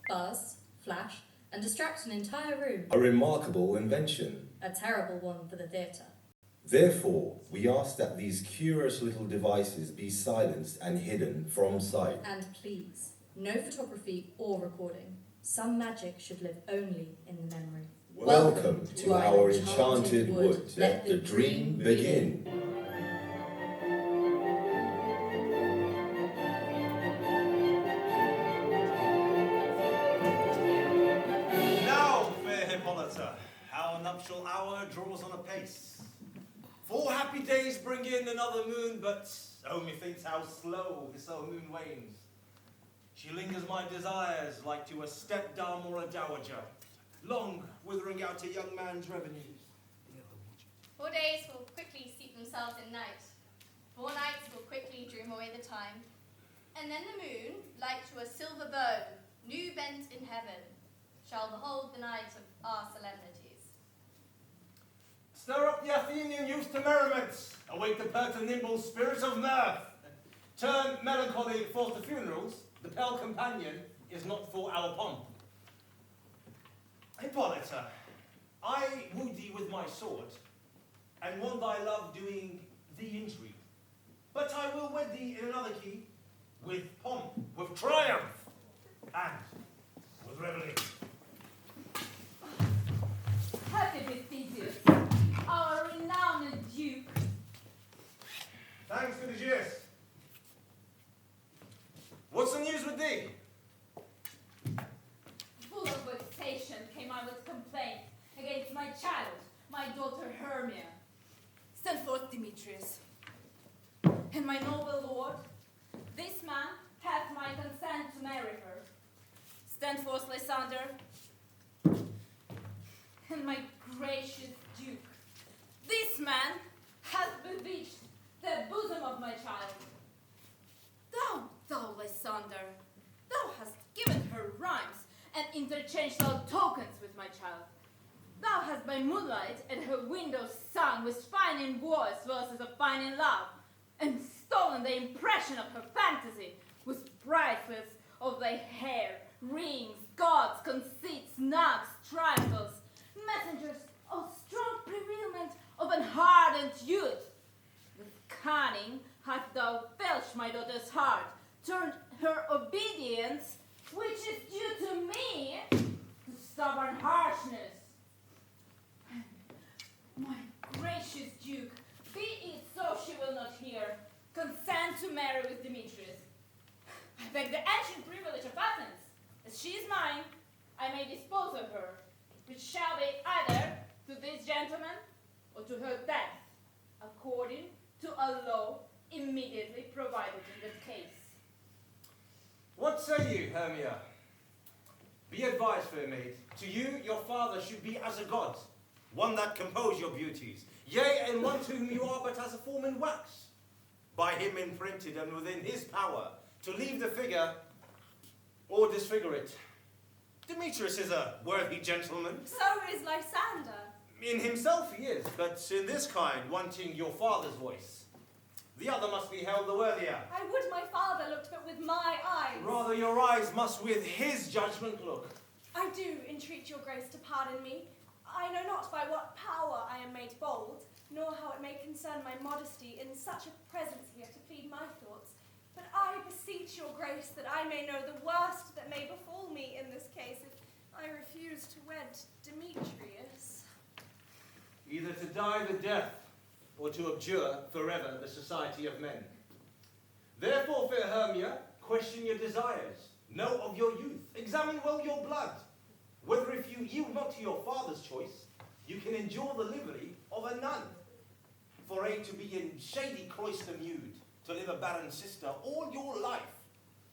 buzz, flash, and distract an entire room. A remarkable invention. A terrible one for the theatre. Therefore, we ask that these curious little devices be silenced and hidden from sight. And please, no photography or recording. Some magic should live only in the memory. Welcome to our enchanted wood. Let the dream begin. Now, fair Hippolyta, our nuptial hour draws on apace. 4 happy days bring in another moon, but oh, methinks how slow this old moon wanes. She lingers my desires like to a stepdame or a dowager, long withering out a young man's revenues. 4 days will quickly steep themselves in night. 4 nights will quickly dream away the time. And then the moon, like to a silver bow, new bent in heaven, shall behold the night of our solemnities. Stir up the Athenian youth to merriment, awake the pert and nimble spirits of mirth. Turn melancholy forth to funerals, the pale companion is not for our pomp. Hippolyta, I woo thee with my sword, and won thy love doing thee injury. But I will wed thee in another key, with pomp, with triumph, and with revelry. Happy Vestigius, our renowned Duke. Thanks, Vestigius. What's the news with thee? Full of vexation came I with complaint against my child, my daughter Hermia. Stand forth, Demetrius. And my noble lord, this man hath my consent to marry her. Stand forth, Lysander. And my gracious Duke, this man hath bewitched the bosom of my child. Thou, Lysander, thou hast given her rhymes and interchanged thou tokens with my child. Thou hast by moonlight at her window sung with fine in voice verses of fine in love, and stolen the impression of her fantasy with bracelets of thy hair, rings, gauds, conceits, nugs, trifles, messengers of strong bereavement of an ardent youth. With cunning hast thou filched my daughter's heart, turned her obedience, which is due to me, to stubborn harshness. My gracious Duke, be it so she will not hear, consent to marry with Demetrius. I beg the ancient privilege of Athens, as she is mine, I may dispose of her, which shall be either to this gentleman or to her death, according to a law immediately provided in that case. What say you, Hermia? Be advised, fair maid. To you, your father should be as a god, one that compose your beauties, yea, and one to whom you are but as a form in wax, by him imprinted and within his power, to leave the figure or disfigure it. Demetrius is a worthy gentleman. So is Lysander. In himself he is, but in this kind, wanting your father's voice. The other must be held the worthier. I would my father looked but with my eyes. Rather your eyes must with his judgment look. I do entreat your grace to pardon me. I know not by what power I am made bold, nor how it may concern my modesty in such a presence here to plead my thoughts. But I beseech your grace that I may know the worst that may befall me in this case if I refuse to wed Demetrius. Either to die the death, or to abjure forever the society of men. Therefore, fair Hermia, question your desires, know of your youth, examine well your blood, whether if you yield not to your father's choice, you can endure the livery of a nun. For aid to be in shady cloister mewed, to live a barren sister all your life,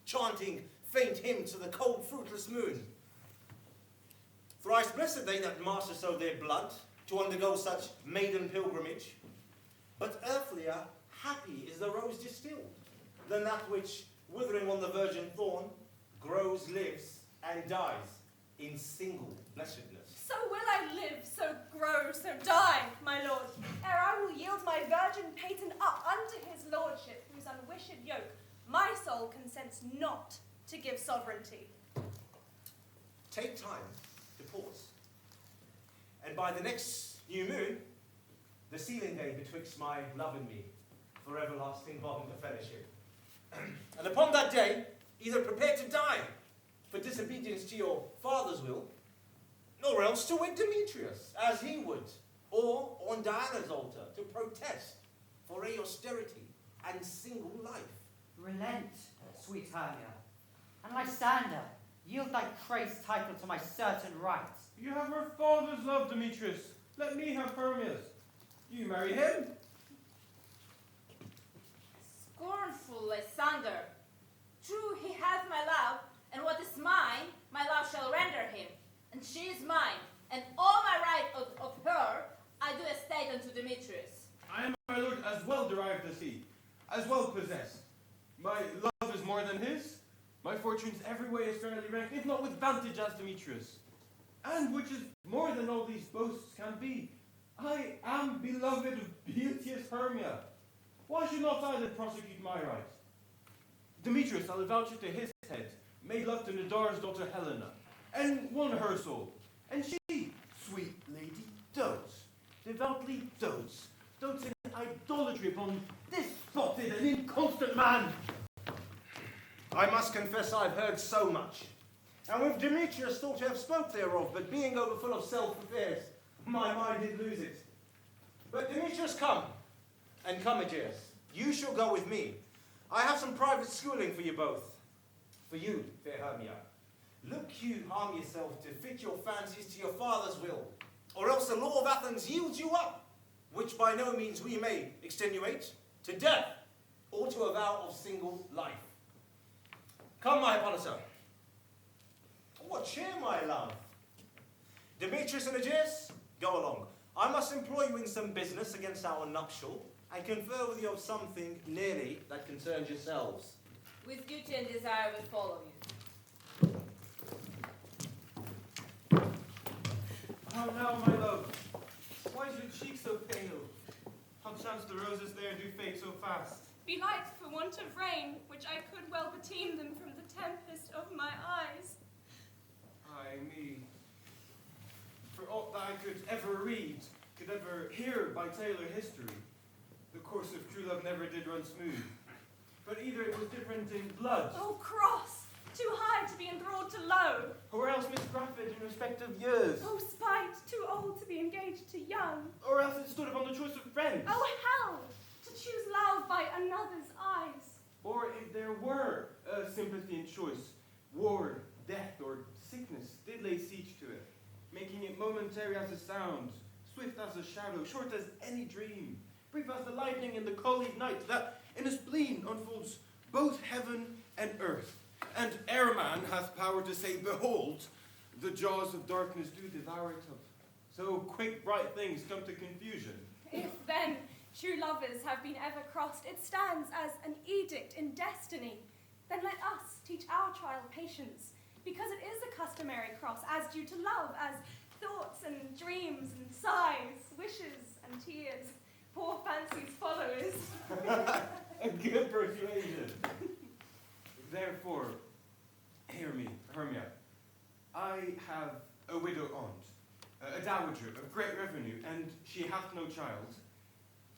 chanting faint hymns to the cold fruitless moon. Thrice blessed they that master so their blood, to undergo such maiden pilgrimage. But earthlier, happy is the rose distilled, than that which, withering on the virgin thorn, grows, lives, and dies in single blessedness. So will I live, so grow, so die, my lord, ere I will yield my virgin patent up unto his lordship, whose unwished yoke my soul consents not to give sovereignty. take time to pause. And by the next new moon, the sealing day betwixt my love and me, for everlasting bond of fellowship. And upon that day, either prepare to die for disobedience to your father's will, or else to wed Demetrius, as he would, or on Diana's altar, to protest for a austerity and single life. Relent, sweet Hermia, and Lysander, yield thy praise title to my certain right. You have her father's love, Demetrius. Let me have Hermia's. You marry him. Scornful Lysander, true he hath my love, and what is mine, my love shall render him. And she is mine, and all my right of her I do estate unto Demetrius. I am, my lord, as well derived as he, as well possessed. My love is more than his. My fortunes every way is fairly ranked, if not with vantage as Demetrius. And which is more than all these boasts can be, I am beloved of beauteous Hermia. Why should not I then prosecute my right? Demetrius, I'll vouch it to his head, made love to Nadar's daughter Helena, and won her soul. And she, sweet lady, dotes, devoutly dotes in idolatry upon this spotted and inconstant man. I must confess I've heard so much, and with Demetrius thought to have spoke thereof, but being overfull of self-affairs, my mind did lose it. But Demetrius, come, and come, Aegeus, you shall go with me. I have some private schooling for you both. For you, fair Hermia, look you harm yourself to fit your fancies to your father's will, or else the law of Athens yields you up, which by no means we may extenuate, to death, or to a vow of single life. Come, my Hippolyta. What cheer, my love? Demetrius and Aegeus, go along. I must employ you in some business against our nuptial, and confer with you of something nearly that concerns yourselves. With duty and desire will follow you. How now, my love? Why is your cheek so pale? How chance the roses there do fade so fast? Belike for want of rain, which I could well beteem them from the tempest of my eyes. Ay me. For aught that I could ever read, could ever hear by tale or history, the course of true love never did run smooth. But either it was different in blood, Oh, cross! Too high to be enthralled to low. or else misgraphed in respect of years, Oh, spite! Too old to be engaged to young. or else it stood upon the choice of friends. Oh, hell! To choose love by another's eyes. Or if there were a sympathy in choice, war, death, or sickness did lay siege to it, making it momentary as a sound, swift as a shadow, short as any dream, brief as the lightning in the cold night, that in a spleen unfolds both heaven and earth, and ere man hath power to say, behold, the jaws of darkness do devour it up. So quick bright things come to confusion. If then true lovers have been ever crossed, it stands as an edict in destiny. Then let us teach our child patience, because it is a customary cross, as due to love, as thoughts and dreams and sighs, wishes and tears, poor fancy's followers. A good persuasion. Therefore, hear me, Hermia. I have a widow aunt, a dowager of great revenue, and she hath no child.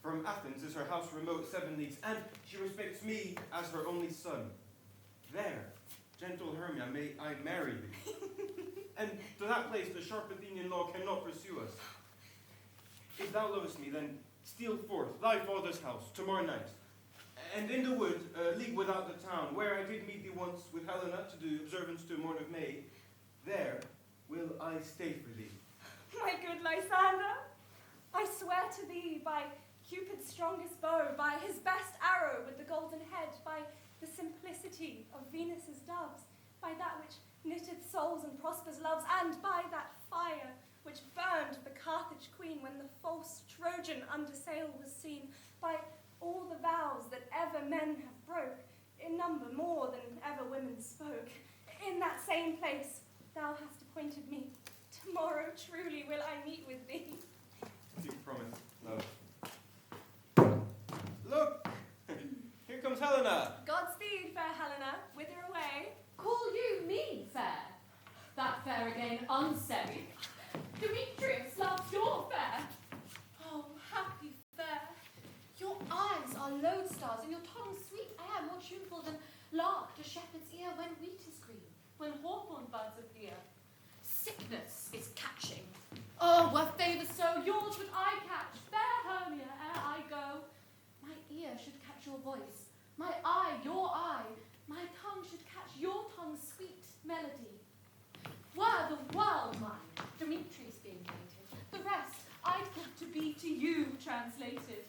From Athens is her house remote 7 leagues, and she respects me as her only son. There, gentle Hermia, may I marry thee. And to that place the sharp Athenian law cannot pursue us. If thou lovest me, then steal forth thy father's house tomorrow night, and in the wood, a league without the town, where I did meet thee once with Helena to do observance to morn of May, there will I stay for thee. My good Lysander, I swear to thee by Cupid's strongest bow, by his best arrow with the golden head, by the simplicity of Venus's doves, by that which knitteth souls and prospers loves, and by that fire which burned the Carthage queen when the false Trojan under sail was seen, by all the vows that ever men have broke, in number more than ever women spoke. In that same place thou hast appointed me. Tomorrow truly will I meet with thee. Do promise, love. Look! Here comes Helena! Godspeed, fair Helena. Whither away? Call you me fair? That fair fair again unsaid. Demetrius loves your fair. Oh, happy fair. Your eyes are lodestars, and your tongue sweet air, more tuneful than lark to shepherd's ear when wheat is green, When hawthorn buds appear, sickness is catching. Oh, were favours so Yours would I catch, fair Hermia, ere I go. My ear should catch your voice, my eye your eye, my tongue should catch your tongue's sweet melody. Were the world mine, Demetrius being painted, the rest I'd give to be to you translated.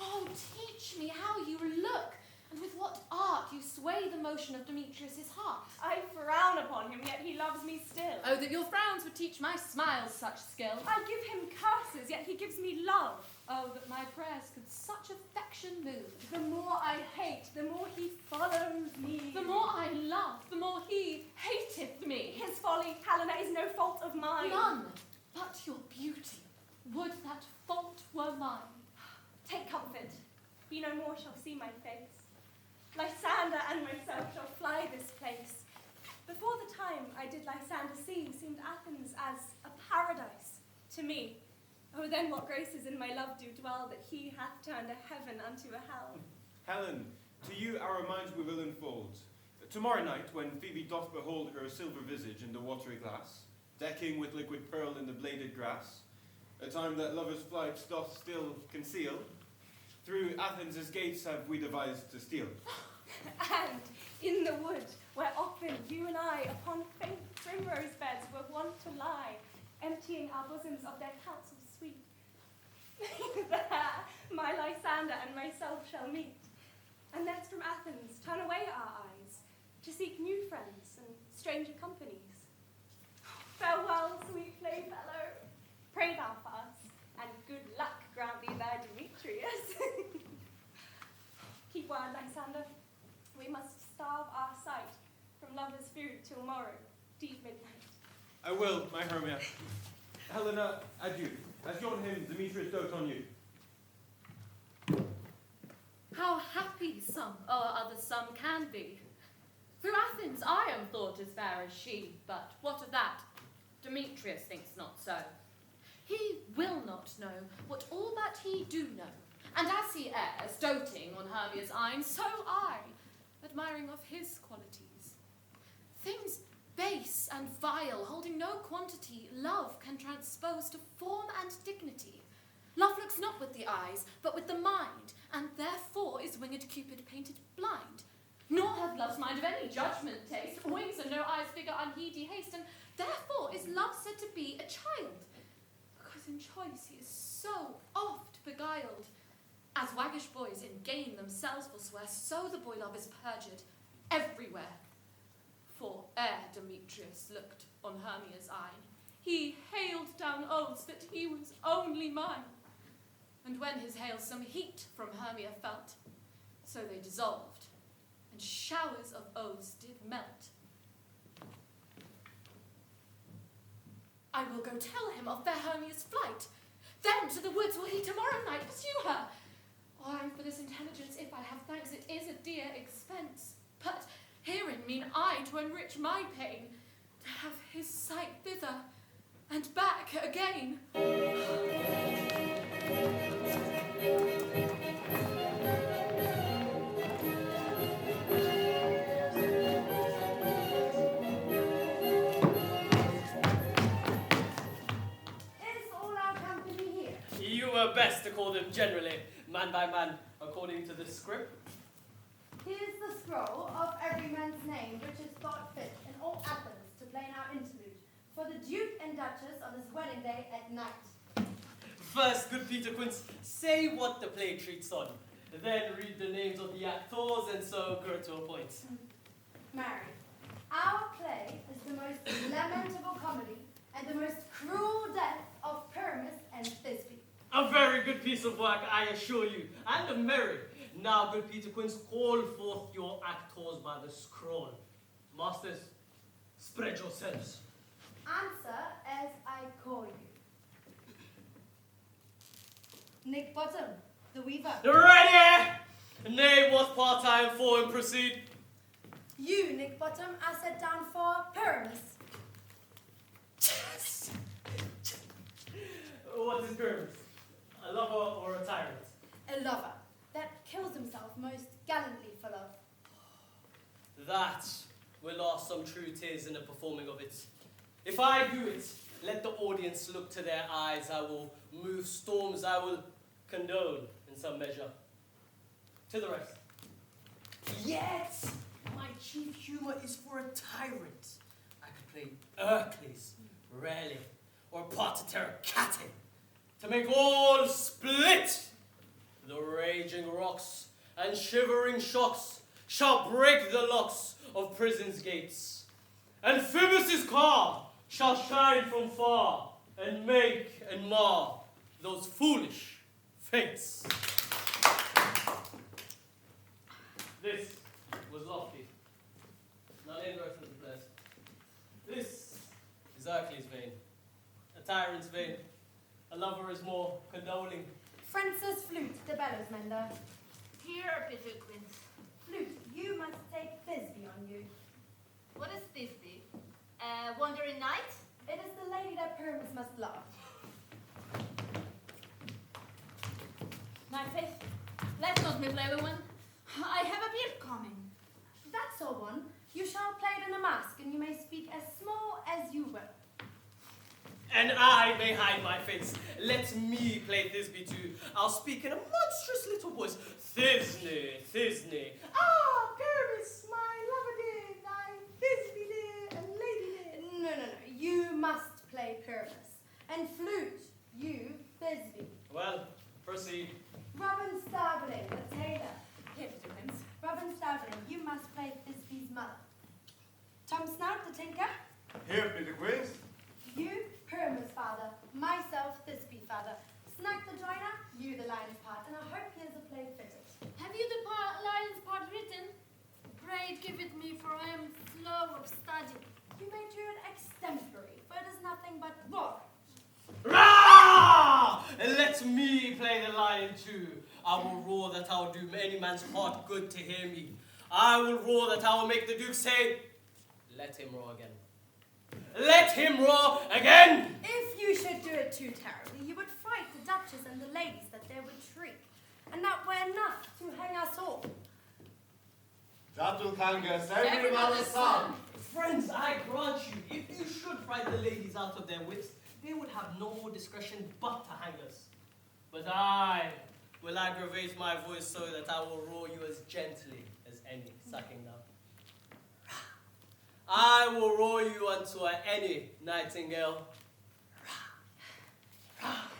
Oh, teach me how you look, and with what art you sway the motion of Demetrius's heart. I frown upon him, yet he loves me still. Oh, that your frowns would teach my smiles such skill. I give him curses, yet he gives me love. Oh, that my prayers could such affection move. The more I hate, the more he follows me. The more I love, the more he hateth me. His folly, Helena, is no fault of mine. None but your beauty. Would that fault were mine. Take comfort. He no more shall see my face. Lysander and myself shall fly this place. Before the time I did Lysander see, seemed Athens as a paradise to me. Oh, then what graces in my love do dwell, that he hath turned a heaven unto a hell. Helen, to you our minds we will unfold. Tomorrow night, when Phoebe doth behold her silver visage in the watery glass, decking with liquid pearl in the bladed grass, a time that lovers' flight doth still conceal, through Athens' gates have we devised to steal. And in the wood, where often you and I upon faint primrose beds were wont to lie, emptying our bosoms of their counsels sweet. There my Lysander and myself shall meet, and thence from Athens turn away our eyes, to seek new friends and stranger companies. Farewell, sweet playfellow. Pray thou for us, and good luck grant thee there, Demetrius. Keep word, Lysander. We must starve our sight from lovers' food till morrow, deep midnight. I will, my Hermia. Helena, adieu. As yon him, Demetrius dote on you. How happy some or other some can be. Through Athens I am thought as fair as she, but what of that? Demetrius thinks not so. He will not know what all that he do know, and as he errs, doting on Hermia's eyne, so I, admiring of his qualities. Things base and vile, holding no quantity, love can transpose to form and dignity. Love looks not with the eyes, but with the mind, and therefore is winged Cupid painted blind. Nor hath love's mind of any judgment taste, wings and no eyes figure unheedy haste, and therefore is love said to be a child, because in choice he is so oft beguiled. As waggish boys in gain themselves forswear, so the boy love is perjured everywhere. For ere Demetrius looked on Hermia's eyne, he hailed down oaths that he was only mine. And when his hail some heat from Hermia felt, so they dissolved, and showers of oaths did melt. I will go tell him of fair Hermia's flight. Then to the woods will he tomorrow night pursue her. Oh, and for this intelligence, if I have thanks, it is a dear expense. But herein mean I to enrich my pain, to have his sight thither and back again. Best to call them generally, man by man, according to the script. Here's the scroll of every man's name, which is thought fit in all Athens to play in our interlude for the Duke and Duchess on his wedding day at night. First, good Peter Quince, say what the play treats on. Then read the names of the actors, and so go to a point. Mary, our play is the most lamentable comedy and the most cruel death of Pyramus and Thisbe. A very good piece of work, I assure you, and a merry. Now, good Peter Quince, call forth your actors by the scroll. Masters, spread yourselves. Answer as I call you. Nick Bottom, the weaver. Ready! Name what part I am for and proceed. You, Nick Bottom, are set down for Pyramus. some truth is in the performing of it. If I do it, let the audience look to their eyes. I will move storms. I will condone in some measure. To the rest. Yet, my chief humor is for a tyrant. I could play Hercules, Raleigh, or Parter Catting, to make all split. The raging rocks and shivering shocks shall break the locks of prison's gates. And Phoebus' car shall shine from far and make and mar those foolish fates. This was lofty, not inverse of the place. This is Hercules' vein, a tyrant's vein. A lover is more condoling. Francis Flute, the bellows mender. Here, Pitterquins. Flute, you must take Thisbe on you. What is Thisbe? Wandering Knight? It is the lady that Pyramus must love. My faith, let's not be clever one. I have a beard coming. That's all one. You shall play it in a mask, and you may speak as small as you will. And I may hide my face. Let me play Thisbe too. I'll speak in a monstrous little voice. Thisne, Thisne. Ah, Pyramus, my lover dear, thy Thisbe dear, and lady dear. No. You must play Pyramus. And Flute, you Thisbe. Well, proceed. Robin Starveling, the tailor. Here, Pitterquins. Robin Starveling, you must play Thisbe's mother. Tom Snout, the tinker. Here, Pitterquins. You, Pyramus' father. Myself, Thisbe father. Snug the joiner, you the lion's part. And I hope here's a play fitted. Have you the lion's part written? Pray give it me, for I am slow of study. You may do it extempore, for it is nothing but roar. Rah! And let me play the lion too. I will roar that I will do any man's heart good to hear me. I will roar that I will make the Duke say, let him roar again. Let him roar again! If you should do it too terribly, you would fright the Duchess and the ladies that they would shriek. And that were enough to hang us all. Jatulkangas, every mother's son. Friends, I grant you, if you should fright the ladies out of their wits, they would have no more discretion but to hang us. But I will aggravate my voice so that I will roar you as gently as any sucking now. I will roar you unto any nightingale.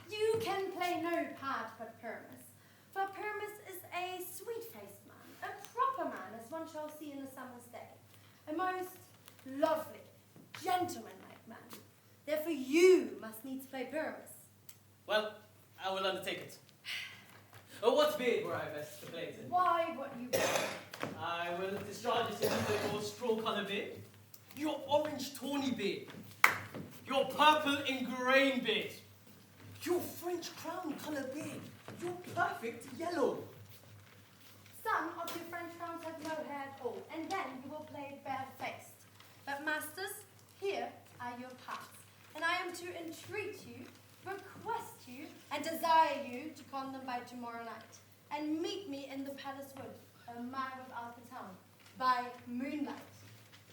You can play no part but Pyramus, for Pyramus is a sweet-faced man, a proper man, as one shall see in a summer's day, a most lovely, gentlemanlike man. Therefore you must needs play Pyramus. Well, I will undertake it. What beard were I best to play it in? Why, what you will. I will discharge it in either your straw-colored beard, your orange tawny beard, your purple ingrained beard, your French crown colour beard, your perfect yellow. Some of your French crowns have no hair at all, and then you will play bare-faced. But masters, here are your parts, and I am to entreat you, request you, and desire you to come them by tomorrow night, and meet me in the palace wood, a mile of Alcaton, by moonlight.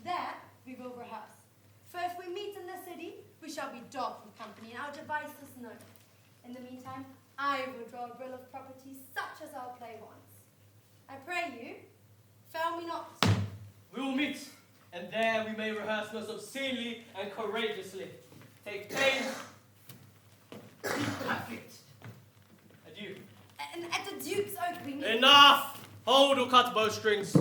There we will rehearse. For if we meet in the city, we shall be dogged with company, and our device is known. In the meantime, I will draw a bill of property such as our play wants. I pray you, fail me not. We will meet, and there we may rehearse most obscenely and courageously. Take pains, be perfect. Adieu. And at the Duke's oak we meet. Enough! Hold or cut bowstrings.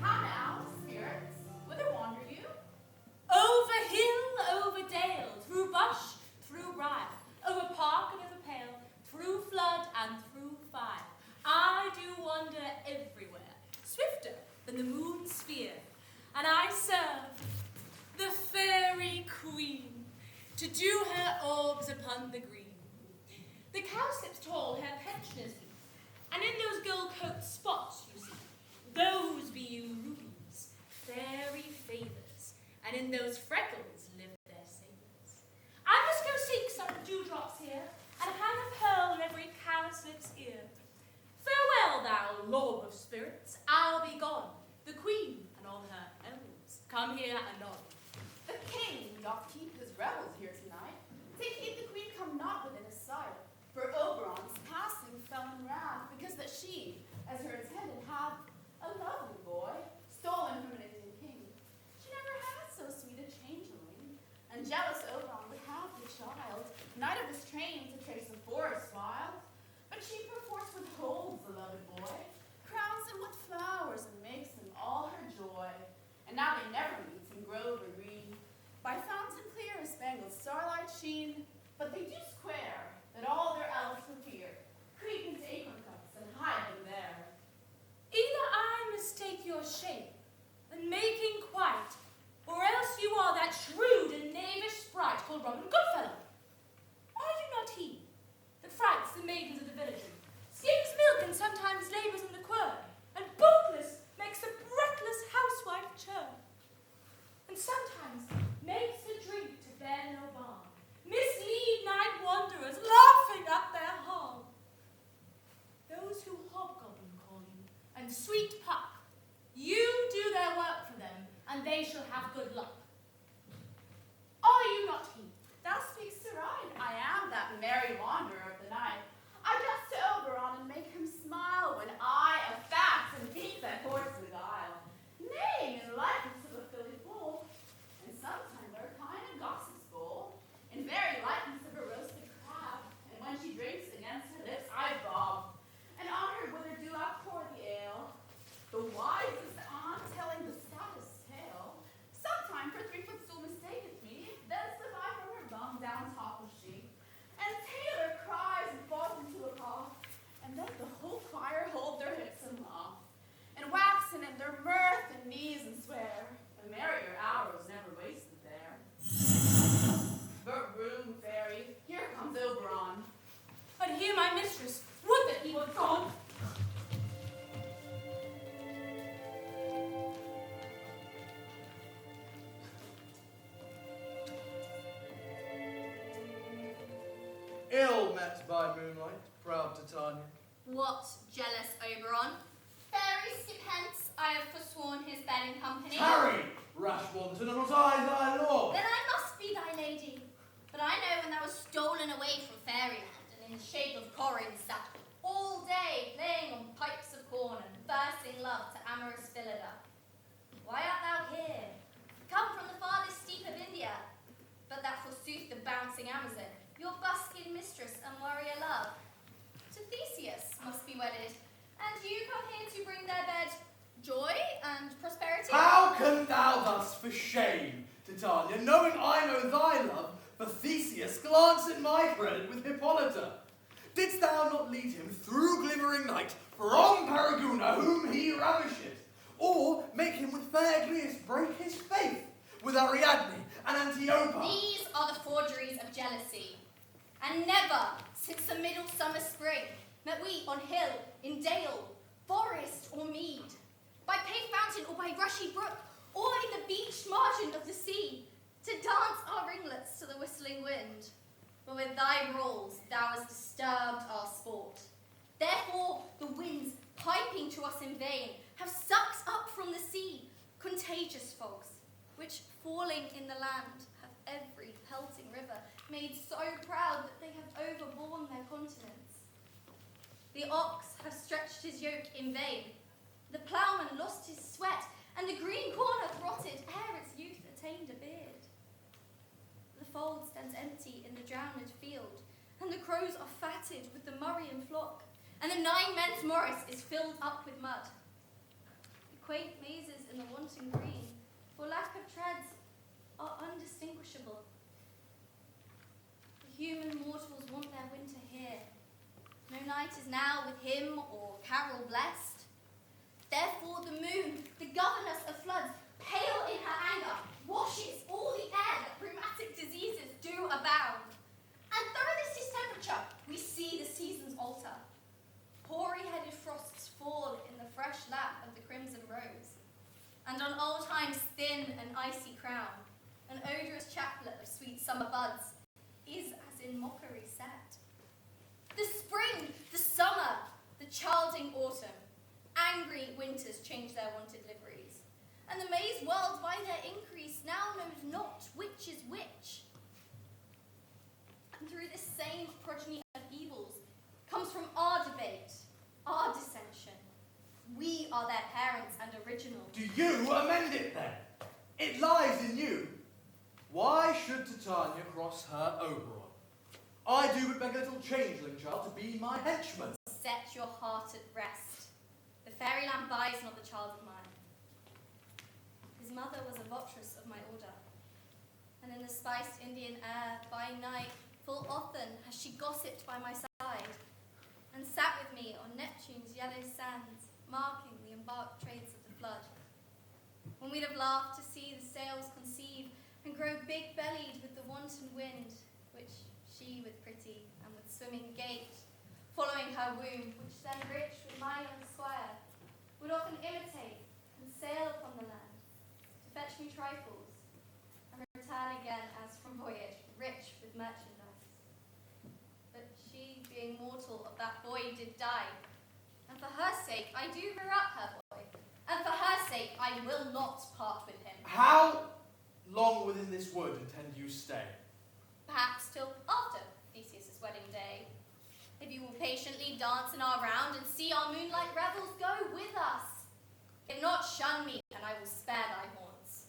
How now, spirits? Whither wander you? Over hill, over dale, through bush, through briar, over park and over pale, through flood and through fire. I do wander everywhere, swifter than the moon's sphere, and I serve the fairy queen to dew her orbs upon the green. The cowslips tall her pensioners weep, And in those gold coat spots, you see, those be you rubies, fairy favors, and in those freckles live their saviors. I must go seek some dewdrops here, and hang a pearl in every cowslip's ear. Farewell, thou lord of spirits, I'll be gone. The queen and all her elves come here anon. The king doth keep his revels here tonight. Take heed the queen come not within his sight. For Oberon's passing fell in wrath, because that she, as her attendant, hath a lovely boy, stolen from an Indian king. She never had so sweet a changeling, and jealous Oberon would have the child, knight of his train, to trace the forest wild. But she perforce withholds the loved boy, crowns him with flowers, and makes him all her joy. And now they never meet in grove or green, by fountain clear a spangled starlight sheen, but they do square, that all their elves for fear creep into acorn cups and hide them there. Either I mistake your shape, and making quite, or else you are that shrewd and knavish sprite called Robin Goodfellow. Are you not he that frights the maidens of the village, skims milk and sometimes labours in the quern, and bootless makes the breathless housewife churn, and sometimes makes the drink to bear no balm, mislead night wanderers, laughing at their harm? Those who hobgoblin call you, and sweet puck, you do their work for them, and they shall have good luck. Are you not he? Thou speakst aright, I am that merry wanderer of the night. I jest to Oberon and make him smile when I, a fat and beat that horse beguile. Nay, in likeness of a filly foal, and sometimes our kind of gossip's bowl, in very likeness of a roasted crab, and when she drinks against her lips I bob, and on her wither do I pour the ale. The wisest aunt telling the saddest tale, sometime for 3 foot stool mistaketh me, then slip I from her bum down topless she, and Taylor cries and falls into a cough, and then the whole choir hold their hips and laugh, and waxen in their mirth and knees and swear, and merrier hours never wasted there. But room, fairy, here comes Oberon. But here my mistress, would that he were gone. Ill met by moonlight, proud Titania. What, jealous Oberon? Fairy skip hence, I have forsworn his bed in company. Tarry, rash wanton, and was I thy lord? Then I must be thy lady. But I know when thou was stolen away from fairyland, and in the shape of Corin sat all day playing on pipes of corn and versing love to amorous Phillida. Why art thou here? Come from the farthest steep of India, but that forsooth the bouncing Amazon, your buskin mistress and warrior love. To Theseus must be wedded, and you come here to bring their bed joy and prosperity? How can thou thus, for shame, Titania, knowing I know thy love for Theseus, glance at my credit with Hippolyta? Didst thou not lead him through glimmering night from Paraguna, whom he ravisheth, or make him with fair Gleus break his faith with Ariadne and Antiopa? These are the forgeries of jealousy, and never since the middle summer spring met we on hill, in dale, forest or mead, by paved fountain or by rushy brook, or in the beached margin of the sea, to dance our ringlets to the whistling wind. For with thy rolls thou hast disturbed our sport. Therefore the winds, piping to us in vain, have sucked up from the sea contagious fogs, which falling in the land have every pelting river made so proud that they have overborne their continents. The ox hath stretched his yoke in vain, the ploughman lost his sweat, and the green corn hath rotted ere its youth attained a beard. The fold stands empty in the drowned field, and the crows are fatted with the Murrian flock, and the 9 men's morris is filled up with mud. The quaint mazes in the wanton green, for lack of treads, are undistinguishable. The human mortals want their winter here. No night is now with hymn or carol blessed. Therefore the moon, the governess of floods, pale in her anger, washes all the air that rheumatic diseases do abound. And through this distemperature we see the seasons alter. Hoary-headed and on old time's thin and icy crown, an odorous chaplet of sweet summer buds is as in mockery set. The spring, the summer, the childing autumn, angry winters change their wonted liveries, and the mazed world by their increase now knows not which is which. And through this same progeny of evils comes from our debate, our dissension. We are their parents and original. Do you amend it then? It lies in you. Why should Titania cross her Oberon? I do but beg a little changeling child to be my henchman. Set your heart at rest. The fairyland buys not the child of mine. His mother was a votress of my order, and in the spiced Indian air by night full often has she gossiped by my side, and sat with me on Neptune's yellow sands, marking the embarked trades of the flood. When we'd have laughed to see the sails conceive and grow big-bellied with the wanton wind, which she with pretty and with swimming gait, following her womb, which then rich with my young squire, would often imitate and sail upon the land, to fetch me trifles, and return again as from voyage, rich with merchandise. But she, being mortal, of that boy did die, and for her sake I do rear up her boy, and for her sake I will not part with him. How long within this wood intend you stay? Perhaps till after Theseus' wedding day. If you will patiently dance in our round and see our moonlight revels, go with us. If not, shun me, and I will spare thy haunts.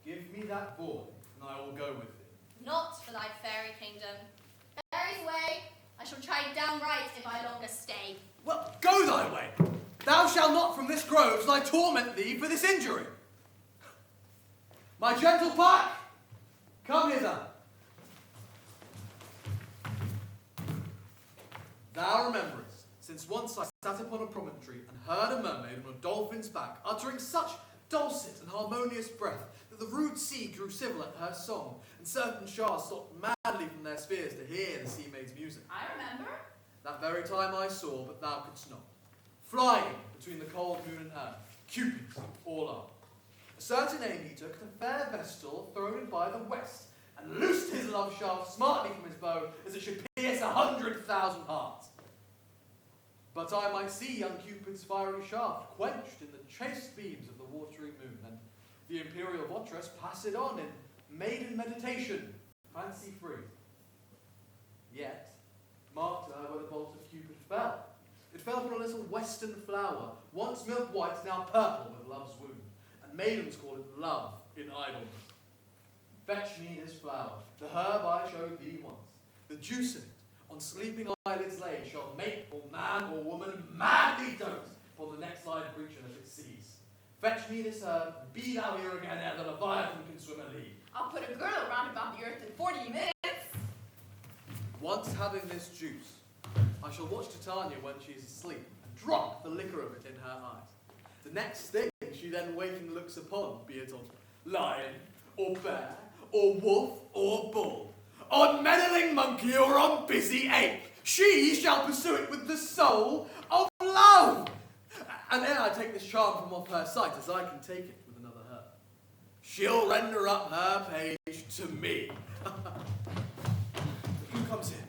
Give me that boy, and I will go with it. Not for thy fairy kingdom. Fairies away, I shall chide downright if I longer stay. Well, go thy way. Thou shalt not from this grove till I torment thee for this injury. My gentle Puck, come hither. Thou rememberest, since once I sat upon a promontory and heard a mermaid on a dolphin's back, uttering such dulcet and harmonious breath that the rude sea grew civil at her song, and certain sharks stopped madly from their spheres to hear the sea maid's music. I remember. That very time I saw, but thou couldst not, flying between the cold moon and earth, Cupid's all up. A certain aim he took at a fair vestal thrown in by the west, and loosed his love shaft smartly from his bow, as it should pierce 100,000 hearts. But I might see young Cupid's fiery shaft quenched in the chaste beams of the watery moon, and the imperial votress passed on in maiden meditation, fancy free. Yet, marked her where the bolt of Cupid fell. It fell upon a little western flower, once milk white, now purple with love's wound, and maidens call it love in idleness. Fetch me this flower, the herb I showed thee once. The juice of it, on sleeping eyelids laid, shall make or man or woman madly dote upon the next line creature that it sees. Fetch me this herb, and be thou here again ere the Leviathan can swim a league. I'll put a girdle round about the earth in 40 minutes. Once having this juice, I shall watch Titania when she is asleep, and drop the liquor of it in her eyes. The next thing she then waking looks upon, be it on lion, or bear, or wolf, or bull, on meddling monkey, or on busy ape, she shall pursue it with the soul of love. And ere I take this charm from off her sight, as I can take it with another herb, she'll render up her page to me. Who comes here?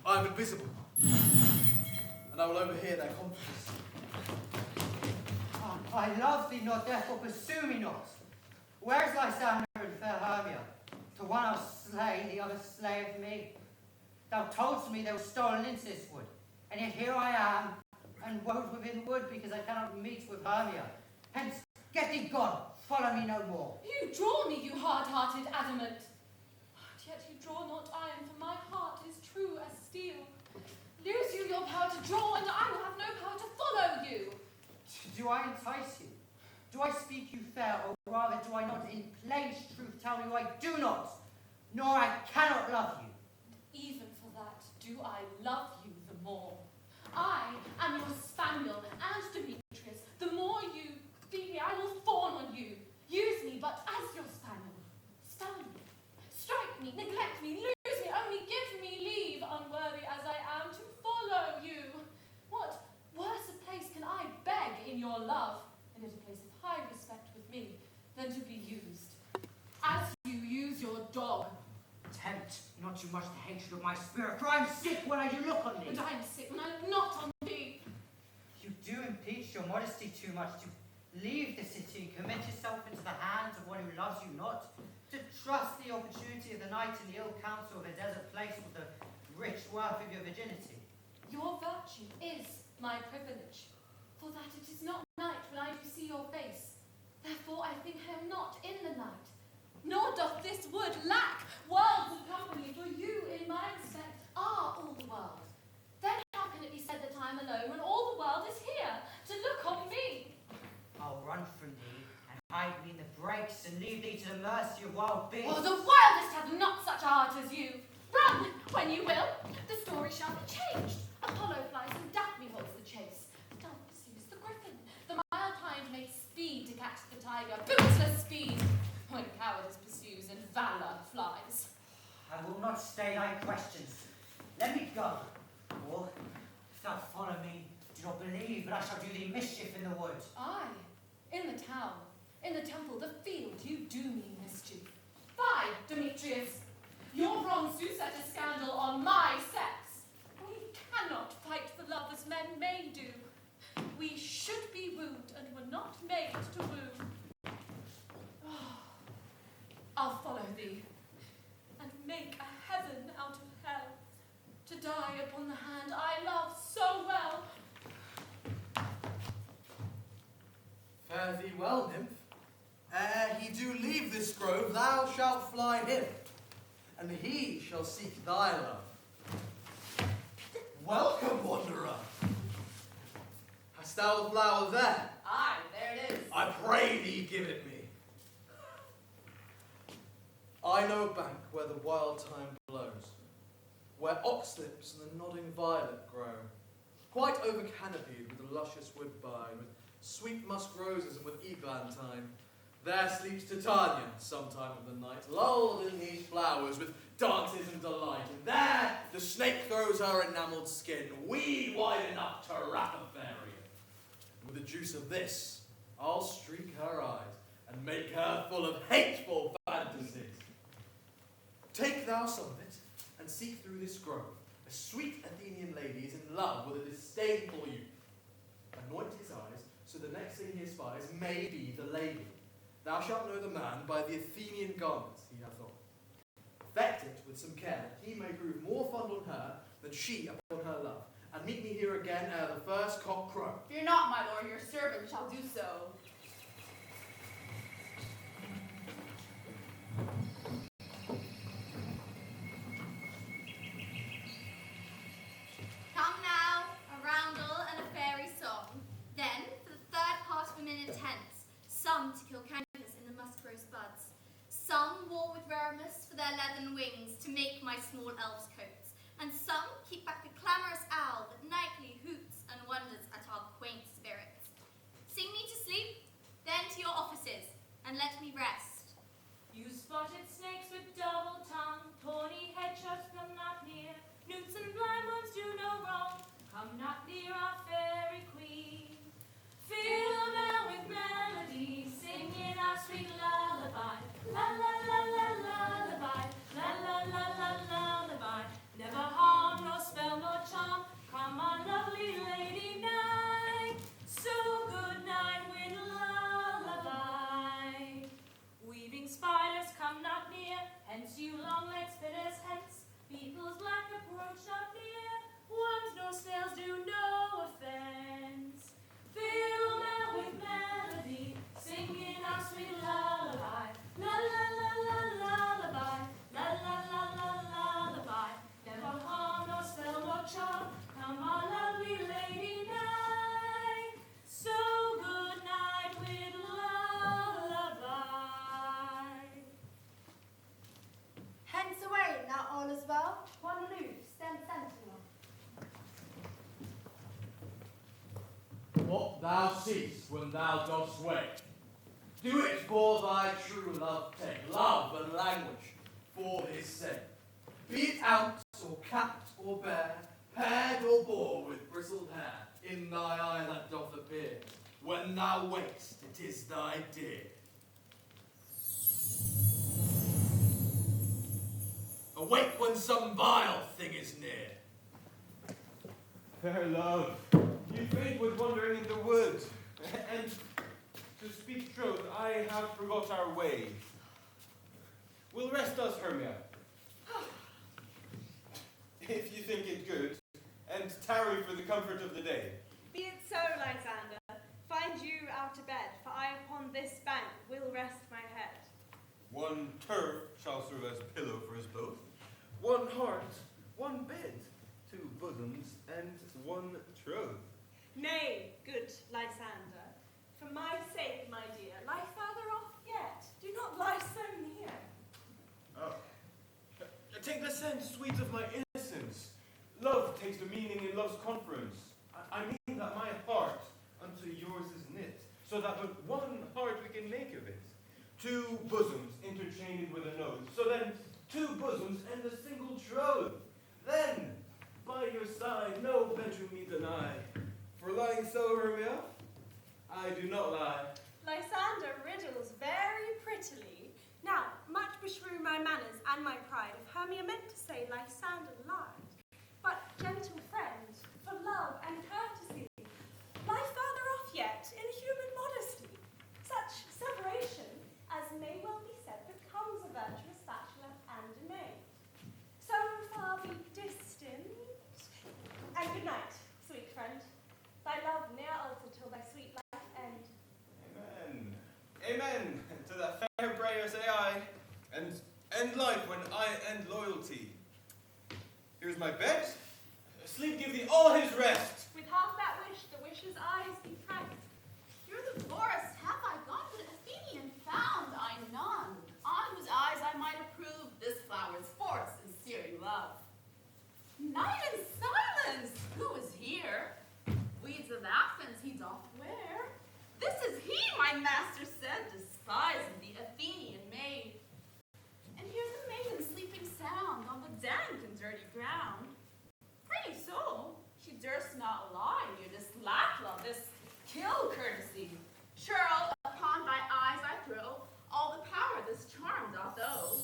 I am invisible, and I will overhear their conference. I love thee not, therefore pursue me not. Where is Lysander and fair Hermia? To one I'll slay, the other slayeth me. Thou toldst me they were stolen into this wood, and yet here I am, and wove within wood, because I cannot meet with Hermia. Hence, get thee gone, follow me no more. You draw me, you hard-hearted adamant. And yet you draw not iron, for my heart is true as steel. Lose you your power to draw, and I will have no power to follow you. Do I entice you? Do I speak you fair, or rather do I not in plain truth tell you I do not, nor I cannot love you? Even for that do I love you the more. I am your spaniel and Demetrius. The more you feed me, I will fawn on you. Use me but as your spaniel. Stun me, strike me, neglect me, lose me, only give me leave, unworthy as I am, to follow you. What worse a place can I beg in your love? And at a place of high respect than to be used, as you use your dog. Tempt not too much the hatred of my spirit, for I am sick when I do look on thee. And I am sick when I look not on thee. You do impeach your modesty too much to leave the city and commit yourself into the hands of one who loves you not, to trust the opportunity of the night and the ill counsel of a desert place with the rich worth of your virginity. Your virtue is my privilege, for that it is not night when I do see your face. Therefore I think I am not in the night, nor doth this wood lack worlds of company, for you, in my respect, are all the world. Then how can it be said that I am alone when all the world is here to look on me? I'll run from thee and hide me in the breaks and leave thee to the mercy of wild beasts. Oh, the wildest have not such art as you. Run when you will. The story shall be changed. Apollo flies and Daphne holds the chase. Dove pursues the griffin. The mild hind makes speed to catch the tiger. Bootless speed when cowardice pursues and valor flies. I will not stay thy questions. Let me go. Or, if thou follow me, do not believe that I shall do thee mischief in the wood. Aye, in the town, in the temple, the field, you do me mischief. Fie, Demetrius! Your wrongs do set a scandal on my sex. We cannot fight for love as men may do. We should be wooed and were not made to woo. Oh, I'll follow thee and make a heaven out of hell, to die upon the hand I love so well. Fare thee well, nymph. Ere he do leave this grove, thou shalt fly him, and he shall seek thy love. Welcome, wanderer. Hast thou the flower there? Aye, there it is. I pray thee give it me. I know a bank where the wild thyme blows, where oxlips and the nodding violet grow, quite over-canopied with the luscious woodbine, with sweet musk roses and with eglantine. There sleeps Titania sometime of the night, lulled in these flowers with dances and delight. And there the snake throws her enamelled skin, weed wide enough to wrap a fairy. And with the juice of this, I'll streak her eyes and make her full of hateful fantasies. Take thou some of it, and seek through this grove. A sweet Athenian lady is in love with a disdainful youth. Anoint his eyes, so the next thing he espies may be the lady. Thou shalt know the man by the Athenian garments he hath on. Affect it with some care, that he may prove more fond on her than she upon her love. And meet me here again ere the first cock crow. Fear not, my lord, your servant shall do so. Come now, a roundel and a fairy song. Then, for the third part of a minute hence, some to kill cankers in the musk rose buds. Some war with Remus for their leathern wings to make my small elves' coats. And some keep back the clamorous owl that nightly hoots and wonders at our quaint spirits. Sing me to sleep, then to your offices, and let me rest. You spotted snakes with double tongue, tawny hedgehogs, come not near. Newts and blind ones do no wrong, come not near our fairy queen. Fill them with melody, singing our sweet lullaby. La la la la lullaby, la la la la lullaby. Never harm, nor spell, nor charm, come our lovely lady night. So good night with lullaby. Weaving spiders come not near, hence you long legs spitters hence. Beetles black approach not near, worms nor snails do no offense. Fill them with melody, singing our sweet lullaby. La la la la lullaby, la la la la lullaby. Never harm nor spell nor charm, come our lovely lady night. So good night with lullaby. Hence away, now all is well. One aloof, stand sentinel. What thou seest when thou dost wake, do it for thy true love take, love and language for his sake. Be it ounce or capped or bare, paired or bore with bristled hair, in thy eye that doth appear. When thou wakest, it is thy dear. Awake when some vile thing is near. Fair love, you faint with wandering in the wood, and to speak truth, I have forgot our way. Will rest us, Hermia, if you think it good, and tarry for the comfort of the day. Be it so, Lysander. Find you out of bed, for I upon this bank will rest my head. One turf shall serve as pillow for us both, one heart, one bed, two bosoms, and one troth. Nay, good Lysander, for my sake, my dear, lie further off yet. Do not lie so near. Oh. Take the sense, sweet of my innocence. Love takes the meaning in love's conference. I mean that my heart unto yours is knit, so that but one heart we can make of it. Two bosoms interchained with a nose, so then two bosoms and a single troth. Then, by your side, no bedroom me deny. For lying so, Hermia, I do not lie. Lysander riddles very prettily. Now, much beshrew my manners and my pride if Hermia meant to say Lysander lied. But, gentle friend, for love and courtesy, lie further off yet in human modesty. Such separation as may well be said becomes a virtuous bachelor and a maid. So far be distant, and good night, sweet friend. Thy love ne'er alter till thy sweet life end. Amen. Amen. To that fair prayer say I, and end life when I end loyalty. Here's my bed. Sleep give thee all his rest. With half that wish, the wisher's eyes be pressed. Through the forest have I gone, but Athenian found I none, on whose eyes I might approve this flower's force and searing love. Night and silence, who is here? Weeds of Athens he doth wear. This is he, my master said, despising the Athenian maid. And here's a maiden sleeping sound on the dank and dirty ground. Pretty soul, she durst not lie near this lackluster, this kill courtesy. Churl, upon thy eyes I throw all the power this charm doth owe.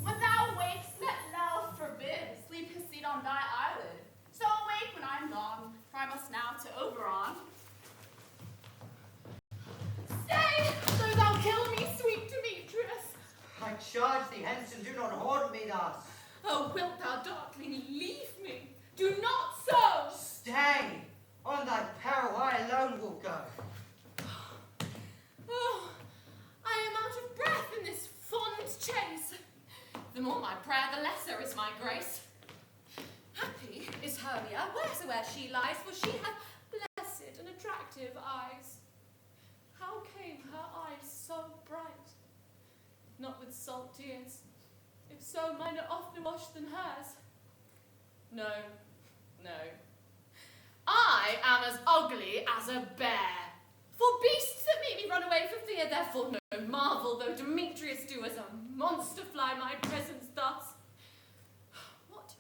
When thou wakest, let love forbid sleep his seat on thy eyelid. So awake when I'm gone, for I must now to Oberon. Stay, though thou kill me, sweet Demetrius. I charge thee hence and do not haunt me thus. Oh, wilt thou darkling leave me? Do not so! Stay! On thy peril I alone will go. Oh, I am out of breath in this fond chase. The more my prayer, the lesser is my grace. Happy is Hermia, wheresoe'er she lies, for she hath blessed and attractive eyes. How came her eyes so bright? Not with salt tears. If so, mine are oftener washed than hers. No, no. I am as ugly as a bear. For beasts that make me run away for fear, therefore no marvel though Demetrius do as a monster fly my presence thus. What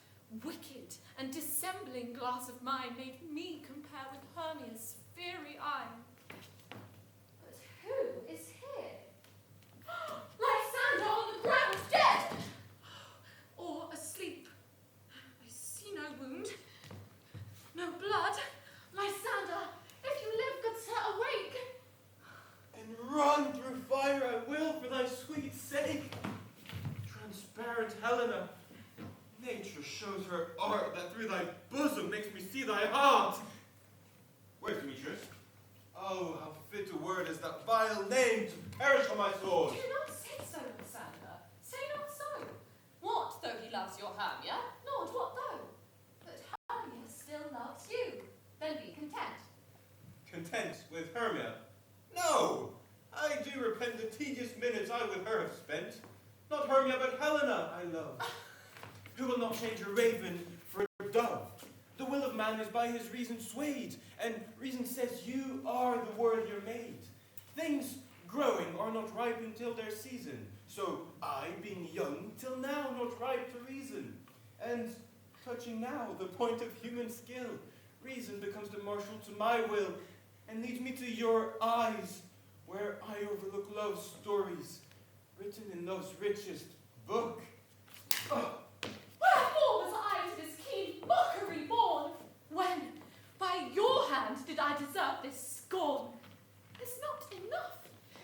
wicked and dissembling glass of mine made me compare with Hermia's fiery eye? But who is here? Lysander on the ground, dead! Or asleep. I see no wound, no blood. Lysander, if you live, good sir, awake. And run through fire I will for thy sweet sake. Transparent Helena, nature shows her art that through thy bosom makes me see thy heart. Where's Demetrius? Oh, how fit a word is that vile name to perish on my sword. Do not say so, Lysander. Say not so. What though he loves your Hermia? Lord, what though? But Hermia still loves you. Then be content. Content with Hermia? No! I do repent the tedious minutes I with her have spent. Not Hermia, but Helena I love. Who will not change a raven for a dove? The will of man is by his reason swayed, and reason says you are the worthier maid. Things growing are not ripe until their season, so I, being young, till now not ripe to reason. And touching now the point of human skill, reason becomes the marshal to my will, and leads me to your eyes, where I overlook love's stories, written in love's richest book. Wherefore was I to this keen mockery born, when by your hand did I deserve this scorn? It's not enough.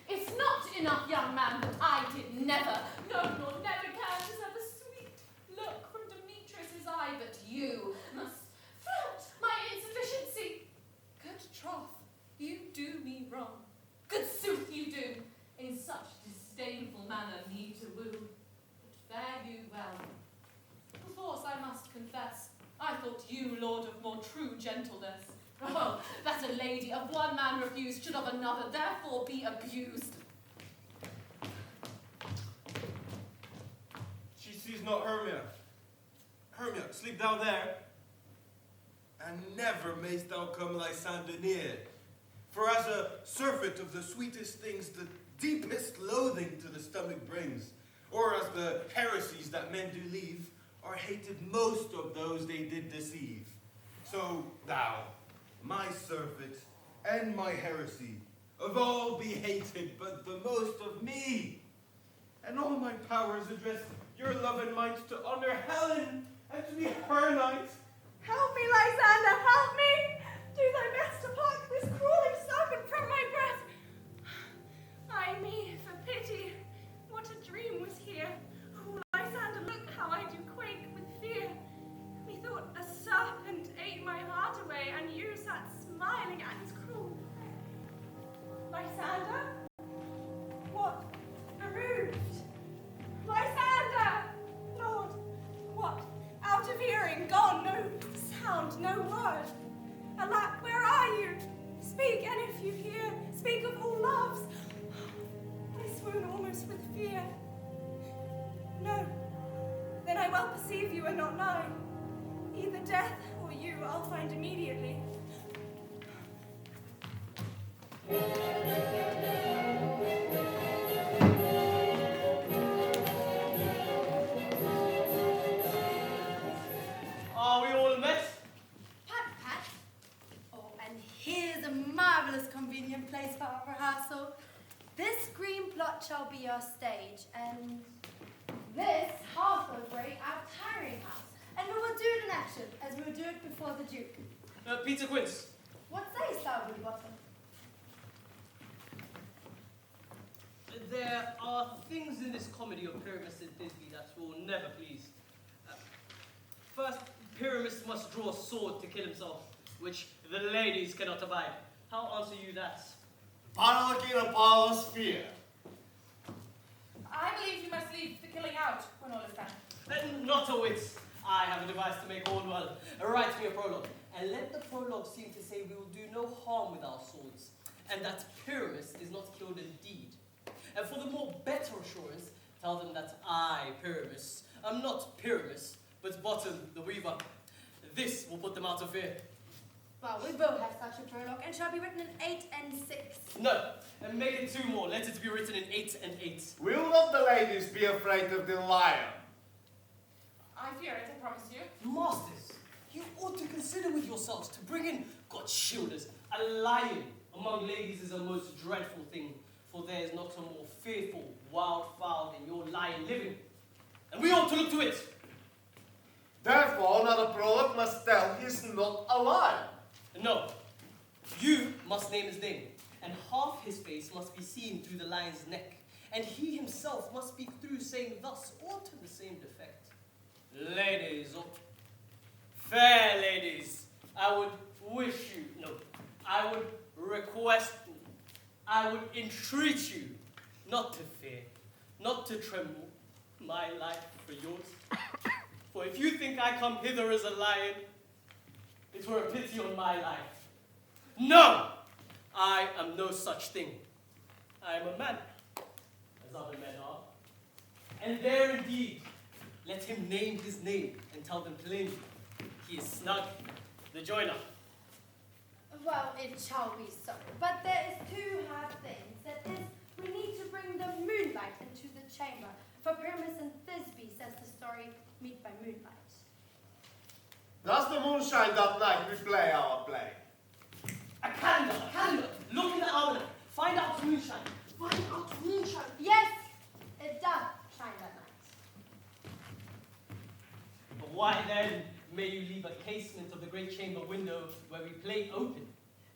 It's not enough, young man, that I did never, no, nor never can deserve a sweet look from Demetrius's eye, but you must flout my insufficiency. Good troth, you do me wrong. Good sooth you do, in such disdainful manner me to woo. But fare you well. Perforce I must confess, I thought you lord of more true gentleness. Oh, that a lady of one man refused should of another therefore be abused. She sees not Hermia. Hermia, sleep thou there, and never mayst thou come Lysander near. For as a surfeit of the sweetest things, the deepest loathing to the stomach brings, or as the heresies that men do leave, are hated most of those they did deceive. So thou, my surfeit, and my heresy, of all be hated, but the most of me. And all my powers address your love and might to honor Helen, and to be her knight. Help me, Lysander, help me! Do thy best to pluck this crawling serpent from my breast. Ay me, for pity, what a dream was here. Oh, Lysander, look how I do quake with fear. Methought a serpent ate my heart away, and you sat smiling at his cruel. Lysander? What? Removed? Lysander! Lord, what? Out of hearing, gone, no sound, no word. Alack, where are you? Speak, and if you hear, speak of all loves. I swoon almost with fear. No, then I well perceive you are not nigh. Either death or you I'll find immediately. Are we all met? Pat, Pat. Oh, and here's a marvelous convenient place for our rehearsal. This green plot shall be our stage, and this half will break our tiring house. And we will do it in action, as we will do it before the Duke. Peter Quince. What sayest thou, Woodbottom? There are things in this comedy of Pyramus and Thisbe that will never please. First, Pyramus must draw a sword to kill himself, which the ladies cannot abide. How answer you that? Monarchy and Apollo's fear. I believe you must leave the killing out when all is done. Not a whit. I have a device to make all well. Write me a prologue, and let the prologue seem to say we will do no harm with our swords, and that Pyramus is not killed indeed. And for the more better assurance, tell them that I, Pyramus, am not Pyramus, but Bottom the Weaver. This will put them out of fear. Well, we both have such a prologue, and shall be written in 8 and 6. No, and make it 2 more. Let it be written in 8 and 8. Will not the ladies be afraid of the lion? I fear it, I promise you. Masters, you ought to consider with yourselves to bring in, God shield us, a lion among ladies is a most dreadful thing, for there is not a more fearful wild fowl than your lion living. And we ought to look to it. Therefore, another prologue must tell he is not a lion. No, you must name his name, and half his face must be seen through the lion's neck, and he himself must speak through, saying thus, or to the same defect. Ladies, oh, fair ladies, I would wish you, no, I would request, I would entreat you not to fear, not to tremble, my life for yours. For if you think I come hither as a lion, it were a pity on my life. No! I am no such thing. I am a man, as other men are. And there indeed, let him name his name and tell them plainly, he is Snug, the joiner. Well, it shall be so. But there is 2 hard things. That is, we need to bring the moonlight into the chamber. For Pyramus and Thisbe, says the story, meet by moonlight. Does the moon shine that night we play our play? A calendar. Look in the almanac. Find out moonshine. Find out moonshine. Yes, it does shine that night. Why then may you leave a casement of the great chamber window where we play open,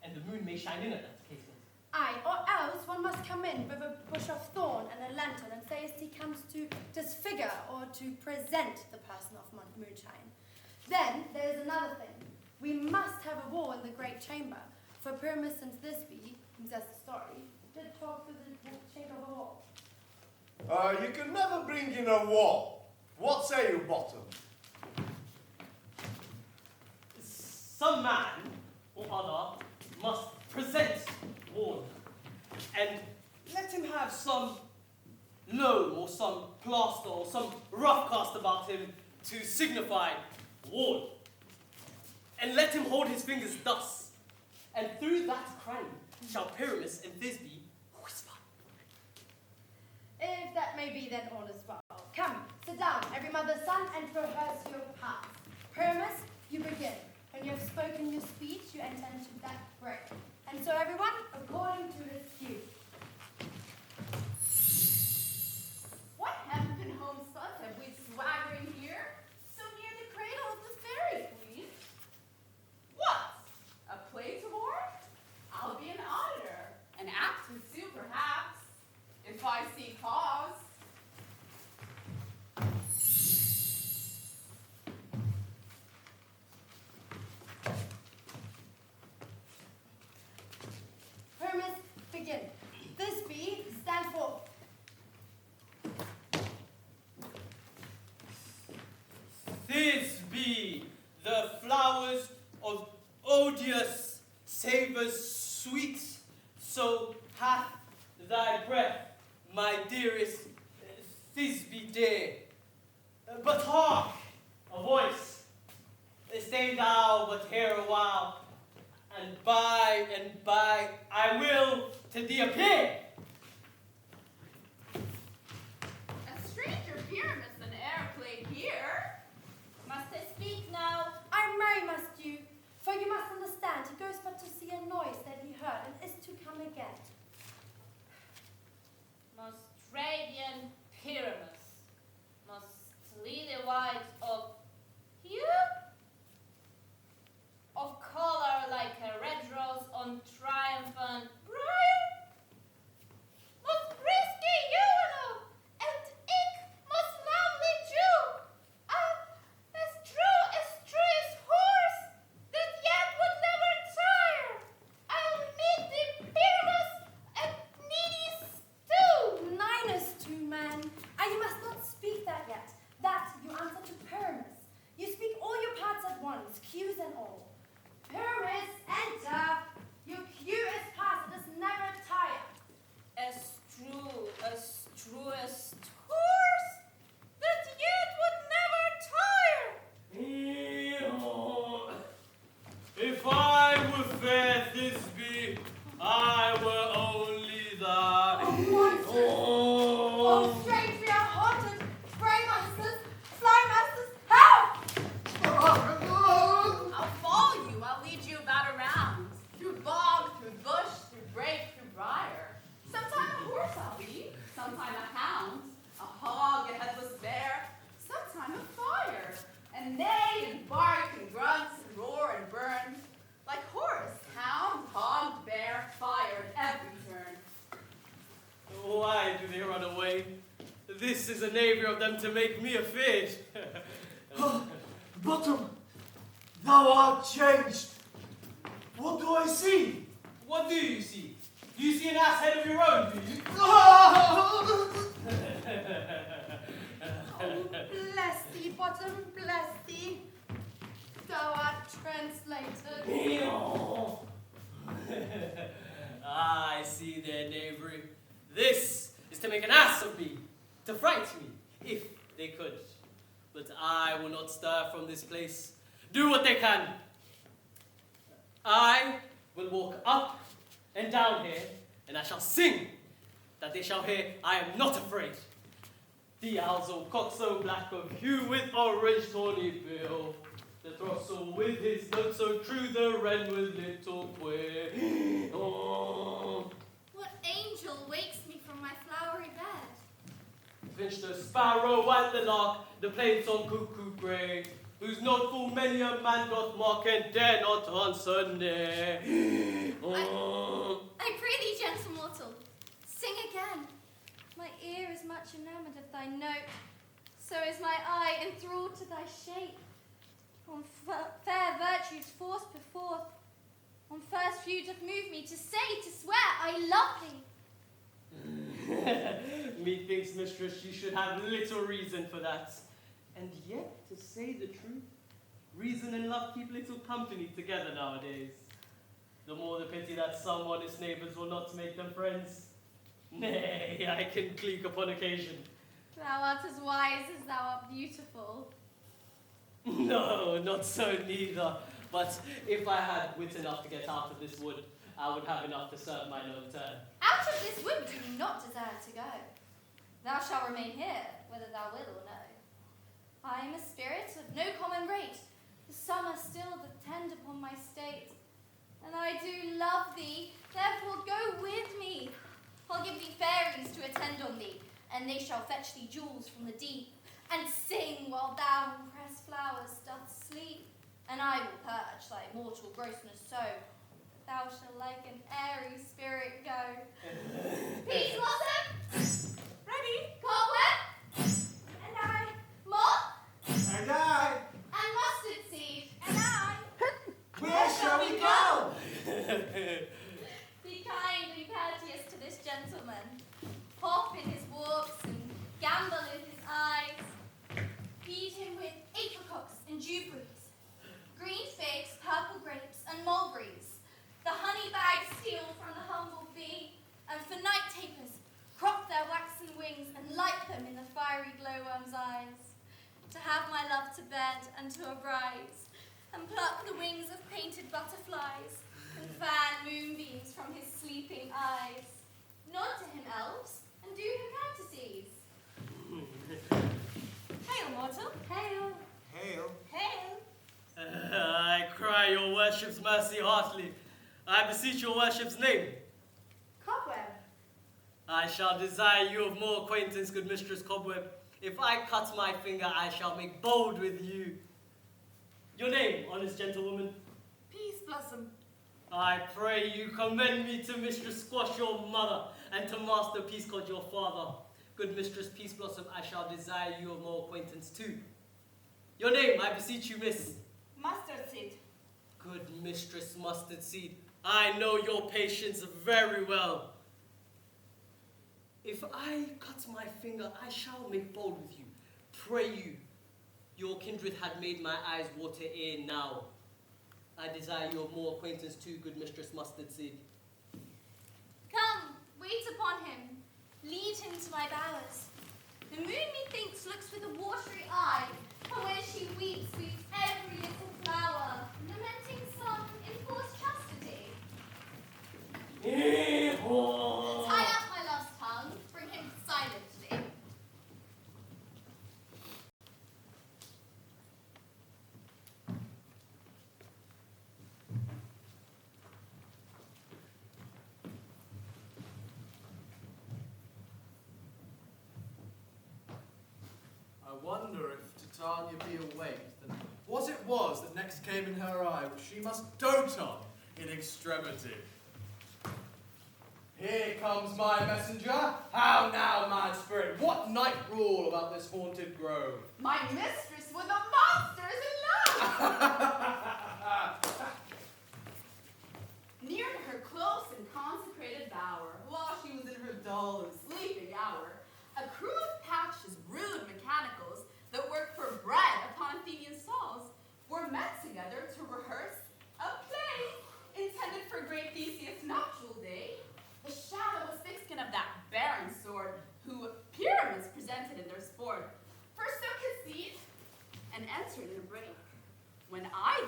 and the moon may shine in at that casement. Aye, or else one must come in with a bush of thorn and a lantern and say as he comes to disfigure or to present the person of moonshine. Then there is another thing. We must have a wall in the great chamber, for Pyramus and Thisbe, who says the story, did talk to the chamber of a wall. You can never bring in a wall. What say you, Bottom? Some man or other must present warn, and let him have some loam or some plaster or some rough cast about him to signify warn. And let him hold his fingers thus, and through that cranny shall Pyramus and Thisbe whisper. If that may be, then all is well. Come, sit down, every mother's son, and rehearse your parts. Pyramus, you begin. When you have spoken your speech, you enter into that break. And so everyone, according to his cue. What hempen homestuds have we swaggering here, so near the cradle of the fairy queen? What? A play to board? I'll be an auditor, an act to sue perhaps, if I see cause. Pyramus, begin. Thisbe, stand forth. Thisbe, the flowers of odious savours sweet, so hath thy breath, my dearest Thisbe dear. But hark, a voice, stay thou but here a while, and by I will to thee appear. A stranger Pyramus than e'er played here. Must I speak now? I marry must you, for you must understand he goes but to see a noise that he heard and is to come again. Most radiant Pyramus, most lily white of hue, of color like a red rose on triumphant briar, most risky Juno, and ink most lovely Jew, as true as horse, that yet would never tire. I'll meet thee, Pyramus, at needy stew. 9 is 2, man. And you must not speak that yet. That you answer to Pyramus. You speak all your parts at once, cues and all. Pyramus, enter. Your cue is past, it is never tired. As true as horse, that yet would never tire. If I were fair Thisbe, I were only thy. Oh, strange, we are haunted. Spray masters, fly masters, help! I'll follow you, I'll lead you about around, through bog, through bush, through brake, through briar. Sometime a horse I'll be, sometime a hound, a hog, a headless bear, sometime a fire, and neigh and bark and grunt and roar and burn, like horse, hound, hog, bear, fire at every turn. Why do they run away? This is a neighbor of them to make me afeard. Bottom, thou art changed. What do I see? What do you see? Do you see an ass head of your own, do you? Oh, bless thee, Bottom, bless thee. Thou art translated. I see their knavery. This is to make an ass of me, to fright me, if they could. But I will not stir from this place. Do what they can. I will walk up and down here, and I shall sing, that they shall hear I am not afraid. The owl's old cock so black of hue with orange tawny bill, the throstle with his note so true, the wren with little queer. Oh. What angel wakes me from my flowery bed? Finch the sparrow and the lark, the plain song cuckoo grey, whose not full many a man doth mock and dare not answer nay. I pray thee, gentle mortal, sing again. My ear is much enamoured of thy note, so is my eye enthralled to thy shape. On fair virtues forced before, on first view doth move me to say, to swear, I love thee. Methinks, mistress, you should have little reason for that. And yet, to say the truth, reason and love keep little company together nowadays. The more the pity that some honest neighbours will not make them friends. Nay, I can cleek upon occasion. Thou art as wise as thou art beautiful. No, not so neither. But if I had wit enough to get out of this wood, I would have enough to serve mine own turn. Out of this wood do you not desire to go. Thou shalt remain here, whether thou will or no. I am a spirit of no common rate. The summer still doth tend upon my state. And I do love thee, therefore go with me. I'll give thee fairies to attend on thee, and they shall fetch thee jewels from the deep, and sing while thou in pressed flowers doth sleep. And I will purge thy mortal grossness so, that thou shalt like an airy spirit go. Peace blossom! Ready? Cobweb! And I. Moth! And I. And mustard seed! And I. Where shall we go? Be kind and courteous to this gentleman. Hop in his walks and gambol in his eyes. Feed him with apricots and dewberries, green figs, purple grapes, and mulberries. The honey bags steal from the humble bee, and for night tapers, crop their waxen wings and light them in the fiery glowworm's eyes. To have my love to bed and to arise, and pluck the wings of painted butterflies, and fan moonbeams from his sleeping eyes. Nod to him, elves, and do him courtesies. Hail, mortal. Hail. Hail. Hail. I cry your worship's mercy heartily. I beseech your worship's name. Cobweb. I shall desire you of more acquaintance, good mistress Cobweb. If I cut my finger, I shall make bold with you. Your name, honest gentlewoman? Peace blossom. I pray you commend me to Mistress Squash, your mother, and to Master Peascod, your father. Good Mistress Peace Blossom, I shall desire you of more acquaintance too. Your name, I beseech you, miss. Mustard seed. Good Mistress Mustard Seed, I know your patience very well. If I cut my finger, I shall make bold with you. Pray you, your kindred had made my eyes water ere now. I desire you of more acquaintance too, good Mistress Mustard Seed. Come, wait upon him. Lead him to my bowers. The moon, methinks, looks with a watery eye, and when she weeps every little flower, lamenting some enforced chastity. Tie up my love's tongue, bring him silently. I wonder if Titania be awake, and what it was that next came in her eye, which she must dote on in extremity. Here comes my messenger. How now, mad spirit? What night rule about this haunted grove? My mistress with the monsters in love! Near to her close and consecrated bower, while she was in her dull and sleeping hour, a crew of patches, rude mechanicals, that worked for bread upon Athenian stalls, were met together to rehearse a play intended for great Theseus' nuptial day. The shadow was thick-skin of that barren sword, who pyramids presented in their sport, forsook his seat and entered in a brake. When I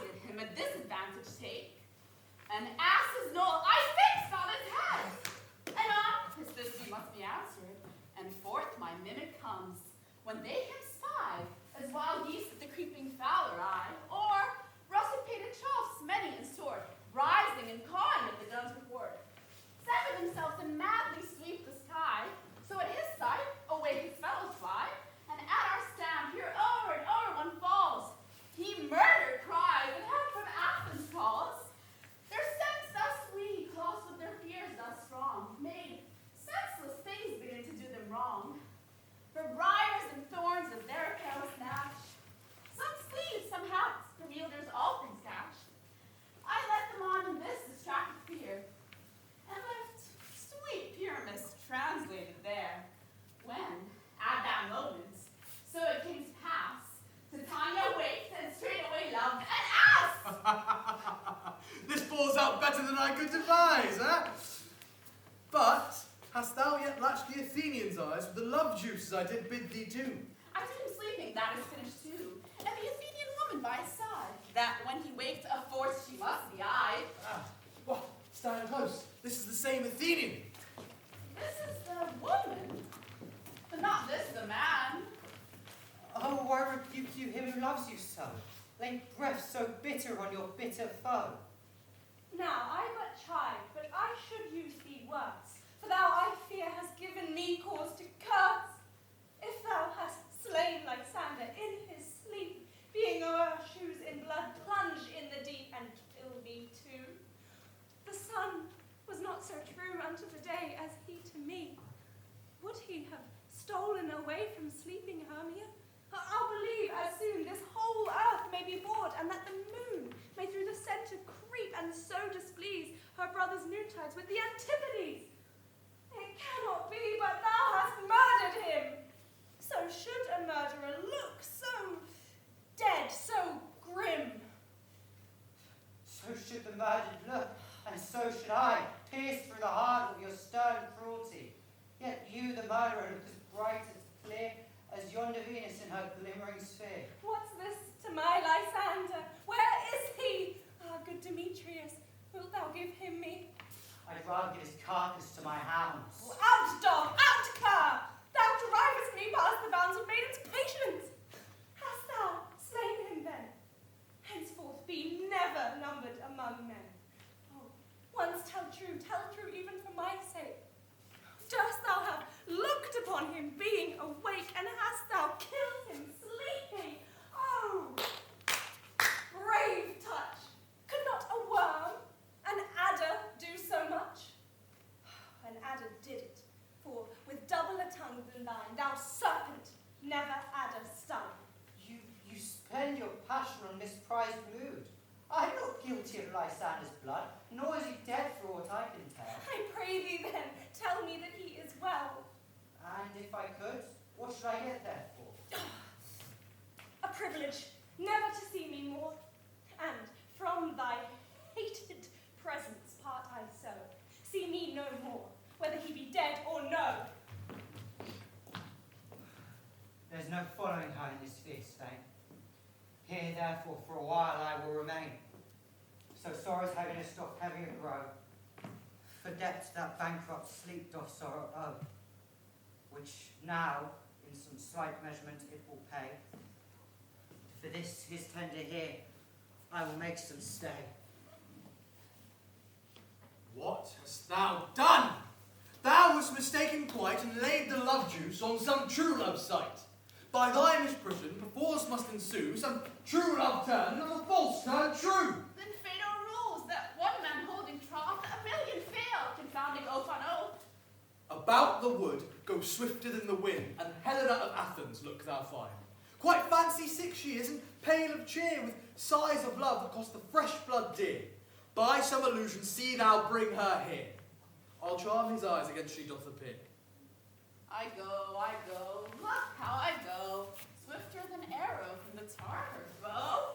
Athenian's eyes with the love juice as I did bid thee do. I did him sleeping, that is finished too. And the Athenian woman by his side, that when he waked, of force she must be I. What? Stand close. This is the same Athenian. This is the woman, but not this the man. Oh, why rebuke you him who loves you so? Laying breath so bitter on your bitter foe. Now I but chide, but I should use thee words, for thou I fear hast given me cause to curse. If thou hast slain Lysander in his sleep, being o'er shoes in blood, plunge in the deep and kill me too. The sun was not so true unto the day as he to me. Would he have stolen away from sleeping Hermia? I'll believe as soon this whole earth may be bored, and that the moon may through the centre creep, and so displease her brother's noontides with the Antipodes. It cannot be, but thou hast murdered him. So should a murderer look so dead, so grim. So should the murdered look, and so should I, pierced through the heart of your stern cruelty. Yet you, the murderer, look as bright, as clear, as yonder Venus in her glimmering sphere. What's this to my Lysander? Where is he? Ah, good Demetrius, wilt thou give him me? I'd rather give his carcass to my hounds. Out, dog! Out, cur! Thou drivest me past the bounds of maiden's patience. Hast thou slain him then? Henceforth be never numbered among men. Oh, once tell true even for my sake. Dost thou have looked upon him being awake, and hast thou killed him sleeping? Oh, brave touch! Could not a worm, an adder, do so much? An adder did it, for with doubler tongue than thine, thou serpent, never adder stung. You spend your passion on misprized mood. I'm not guilty of Lysander's blood, nor is he dead for aught I can tell. I pray thee then, tell me that he is well. And if I could, what should I get there for? A privilege, never to see me more, and from thy hated presence part I so. See me no more, whether he be dead or no. There's no following her in this fierce fame. Here, therefore, for a while I will remain. So sorrow's heaviness doth heavier grow. For debts that bankrupt sleep doth sorrow owe, which now, in some slight measurement, it will pay. For this his tender here, I will make some stay. What hast thou done? Thou wast mistaken quite, and laid the love juice on some true love sight. By thy misprision, perforce must ensue some true love turn, and a false turn true. Then fatal rules that one man holding troth, a million fail, confounding oath on oath. About the wood go swifter than the wind, and Helena of Athens look thou fine. Quite fancy 6 years, and pale of cheer, with sighs of love that cost the fresh blood dear. By some illusion see thou bring her here. I'll charm his eyes against she doth appear. I go, look how I go, swifter than arrow from the Tartar's bow.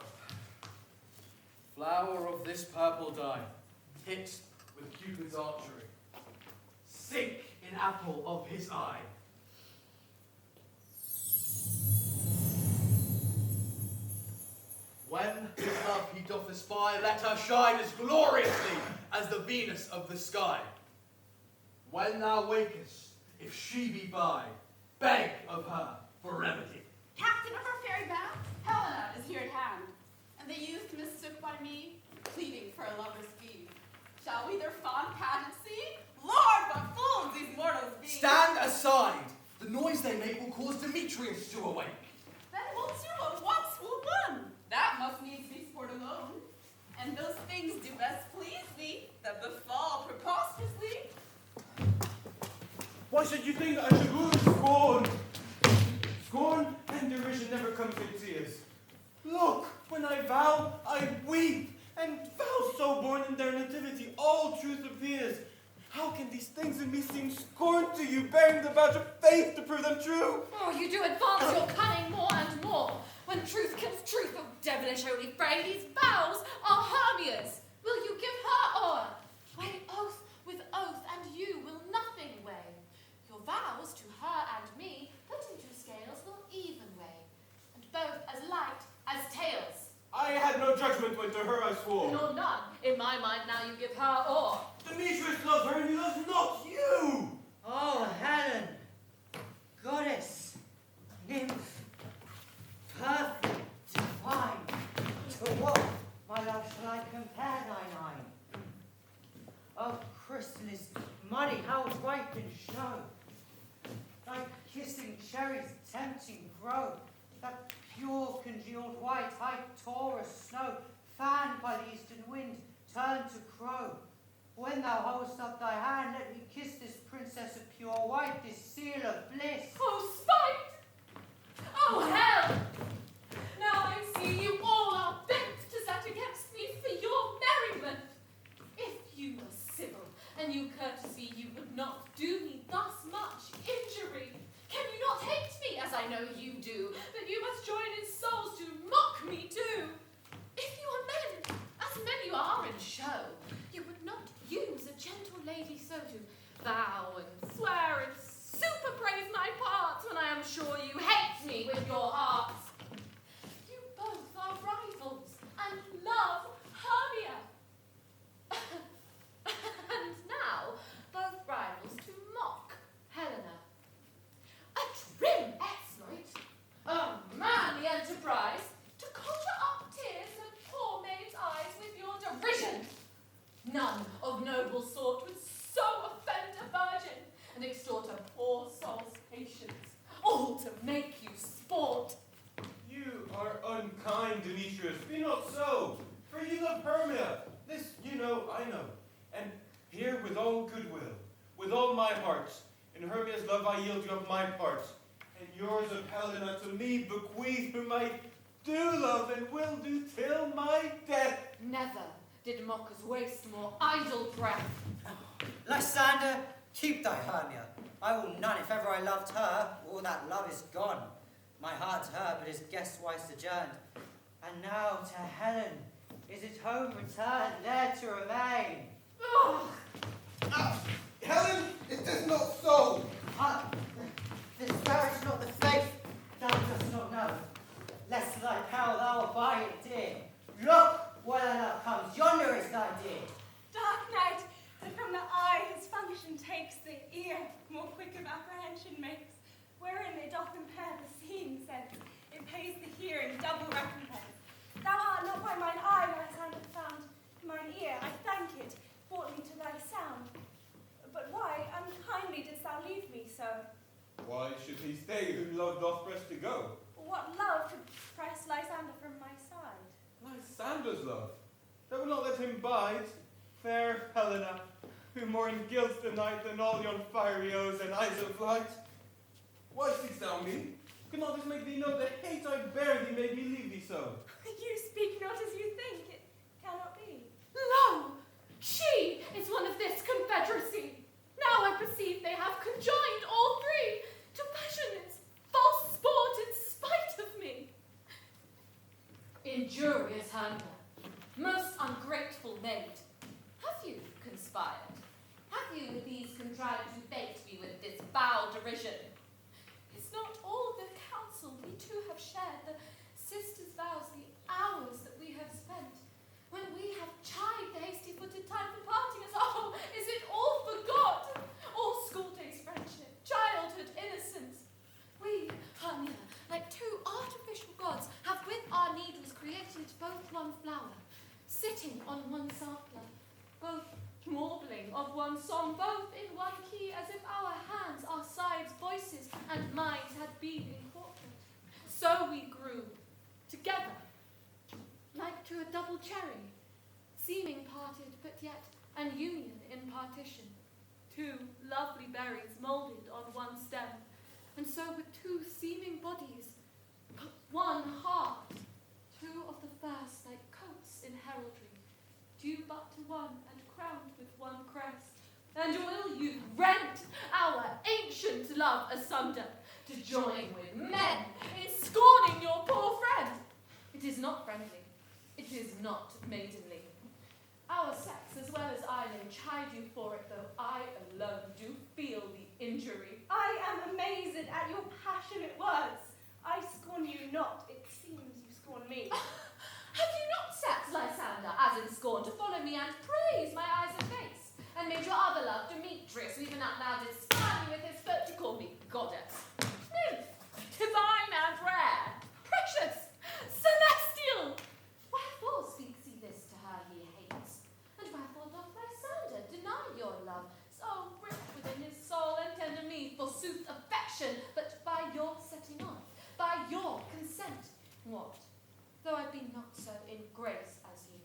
Flower of this purple dye, hit with Cupid's archery, sink in apple of his eye. When his love he doth espy, let her shine as gloriously as the Venus of the sky. When thou wakest, if she be by, beg of her for remedy. Captain of our fairy band, Helena is here at hand, and the youth mistook by me, pleading for a lover's fee. Shall we their fond pageant see? Lord, what fools these mortals be! Stand aside! The noise they make will cause Demetrius to awake. Then will two at once will one. That must needs be sport alone. And those things do best please me, that befall preposterously. Why should you think I should lose scorn? Scorn and derision never comes in tears. Look, when I vow, I weep, and vows so born in their nativity, all truth appears. How can these things in me seem scorn to you, bearing the badge of faith to prove them true? Oh, you do advance your cunning more and more. When truth kills truth, oh devilish holy fray, these vows are Hermia's. Will you give her o'er? Weigh oath with oath, and you will nothing weigh. Your vows to her price for? Nor none. In my mind now you give her or. Demetrius loves her and he loves not you! Oh, Helen, goddess, nymph, perfect, divine, to what, my love, shall I compare thine eye? Oh, crystal is muddy, how ripe and show, thy kissing cherries tempting grow, that pure congealed white, high Taurus snow, fanned by the eastern wind, turned to crow. When thou holdest up thy hand, let me kiss this princess of pure white, this seal of bliss. Oh, spite! Oh, hell! Now I see you all are bent to set against me for your merriment. If you were civil and you courtesy, you would not do me thus much injury. Can you not hate me, as I know you do, that you must join in souls to mock me too? If you are men, as men you are in show, you would not use a gentle lady so to vow and swear and super praise my parts when I am sure you hate me with your hearts. You both are rivals and love Hermia. And now both rivals to mock Helena. A trim exploit, a manly enterprise, to conjure up tears in a poor maid's eyes with your derision. None of noble sort would so offend a virgin and extort a poor soul's patience, all to make you sport. You are unkind, Demetrius. Be not so. For you love Hermia. This you know, I know. And here with all goodwill, with all my heart, in Hermia's love I yield you up my part, and yours of Helena to me bequeath, whom I do love and will do till my death. Never did mockers waste more idle breath. Lysander, keep thy Hermia. I will none if ever I loved her, all that love is gone. My heart to her but is guest-wise sojourned. And now to Helen, is it home returned, there to remain? Helen, it is not so. This marriage not the faith, thou dost not know. Lest thy peril thou abide it dear. Look, where thy love comes, yonder is thy dear. Dark night, that from the eye his function takes, the ear more quick of apprehension makes, wherein it doth impair the seeing sense, it pays the hearing double recompense. Thou art not by mine eye, Lysander, found, mine ear, I thank it, brought me to thy sound. But why unkindly didst thou leave me so? Why should he stay whom love doth press to go? What love could press Lysander from my side? Lysander's love, that will not let him bide. Fair Helena, who more in guilt denied than all yon fiery oaths and eyes of light. Why seek'st thou me? Could not this make thee know the hate I bear thee made me leave thee so? You speak not as you think, it cannot be. Lo! She is one of this confederacy. Now I perceive they have conjoined all three to passionate false sport in spite of me. Injurious handler, most ungrateful maid, have you conspired? Have you with these contrived to bait me with this foul derision? Is not all the counsel we two have shared, the sisters' vows, the hours that we have spent, when we have chid the hasty-footed time for parting us? Oh, is it all forgot? All school days' friendship, childhood innocence. We, Hermia, like two artificial gods, have with our needles created both one flower, sitting on one sampler, both warbling of one song, both in one key, as if our hands, our sides, voices, and minds had been incorporate. So we grew together, like to a double cherry, seeming parted, but yet an union in partition. Two lovely berries moulded on one stem, and so with two seeming bodies, but one heart. Two of the first like coats in heraldry, due but to one and crowned with one crest. And will you rend our ancient love asunder to join with men in scorning your poor friend? It is not friendly. It is not maidenly. Our sex, as well as Eileen, chide you for it, though I alone do feel the injury. I am amazed at your passionate words. I scorn you not, it seems you scorn me. Have you not set, Lysander, Beatrice, who even out loud did spy me with his foot to call me goddess. Nymph, divine and rare, precious, celestial. Wherefore speaks he this to her he hates? And wherefore doth Lysander deny your love, so rich within his soul and tender me, forsooth affection, but by your setting on, by your consent? What, though I be not so in grace as you,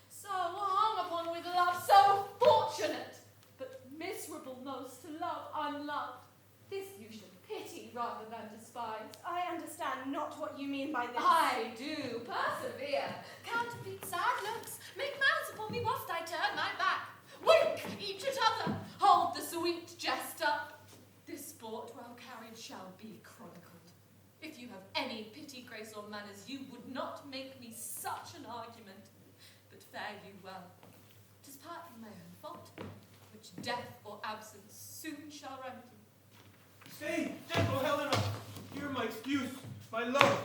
so hung upon with love, so fortunate, but miserable most to love unloved, this you should pity rather than despise. I understand not what you mean by this. I do persevere. Counterfeit sad looks, make mouths upon me whilst I turn my back. Wink each at other, hold the sweet jester. This sport well carried shall be chronicled. If you have any pity, grace, or manners, you would not make me such an argument. But fare you well. 'Tis partly my own fault, which death or absence soon shall remedy. Stay, gentle Helena. Hear my excuse, my love,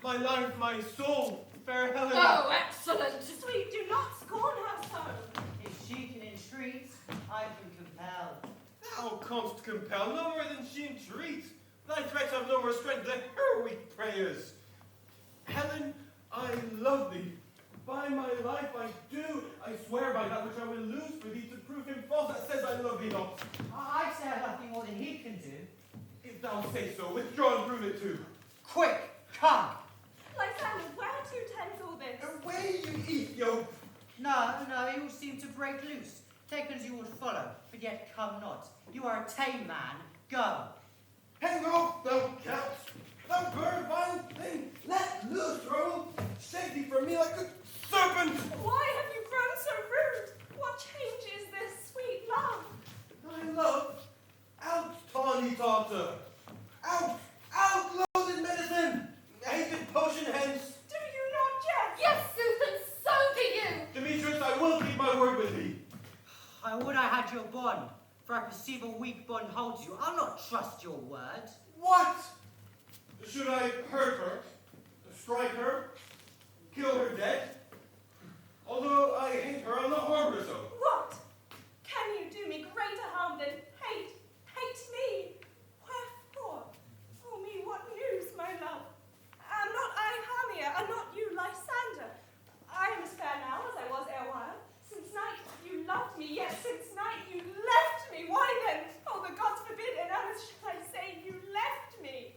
my life, my soul, fair Helena. Oh, excellent! Sweet, do not scorn her so. If she can entreat, I can compel. Thou canst compel no more than she entreats. Thy threats have no more strength than her weak prayers. Helen, I love thee. By my life I do. I swear by that which I will lose for thee to prove him false that says I love thee not. I say nothing more than he can do. If thou say so, withdraw and prove it too. Quick, come. Lysander, where to tend all this? Away, you Ethiop! No, he will seem to break loose. Take as you would follow, but yet come not. You are a tame man. Go. Hang off, thou count! Thou bird vine thing! Let loose, Roll! Shake thee from me like a serpent! Why have you grown so rude? What change is this, sweet love? My love, out, tawny tartar! Out, loathed medicine! Hated potion hence! Do you not jest? Yes, Susan, so do you! Demetrius, I will keep my word with thee. I would I had your bond, for I perceive a weak bond holds you. I'll not trust your word. What? Should I hurt her? Strike her? Kill her dead? Although I hate her, I'll not harm her so. What? Can you do me greater harm than hate me? Wherefore? Oh me, what news, my love? Am not I Hermia, and not you Lysander? I am as fair now as I was erewhile. Since night you loved me, yet since night you left me. Why then? Oh, the gods forbid, and as shall I say, you left me.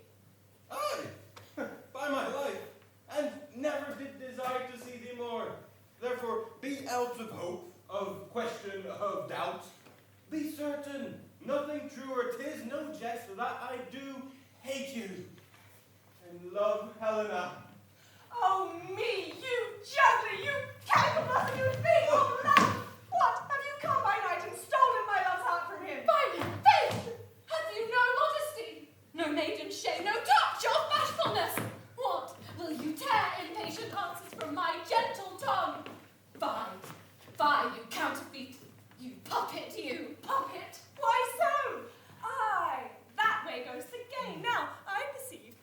Aye, by my life, and never did desire to see thee more. Therefore, be out of hope, of question, of doubt. Be certain, nothing truer, 'tis no jest that I do hate you, and love Helena. Oh me, you juggler, you cannibal, you thing of love! What, have you come by night and stolen my love's heart from him? By my faith! Have you no modesty? No maiden shame, no touch of bashfulness? What, will you tear impatient answers from my gentle tongue? Fie, you counterfeit, you puppet, you puppet! Why so? Aye, that way goes the game. Now, I perceive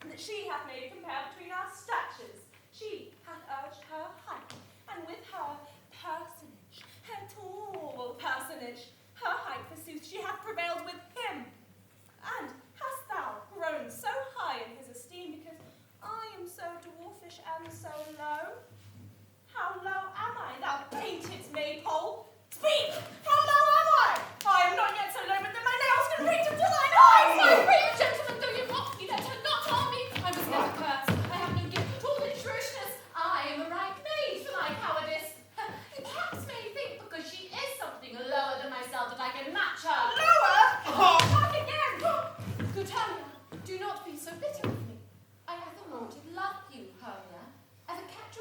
that she hath made a compare between our statures. She hath urged her height, and with her personage, her tall personage, her height forsooth, she hath prevailed with him. And hast thou grown so high in his esteem because I am so dwarfish and so low? How low am I, thou painted maypole? Speak! How low am I? I am not yet so low, but that my nails can reach up to thine eyes! My brave gentleman, though you mock me, let her not harm me. I was never cursed. I have no gift at all in shrewdness. I am a right maid for my cowardice. You perhaps may think because she is something lower than myself that I can match her. Lower? Talk again! Good Hermia, do not be so bitter with me. I ever more did love you, Hermia. Ever catch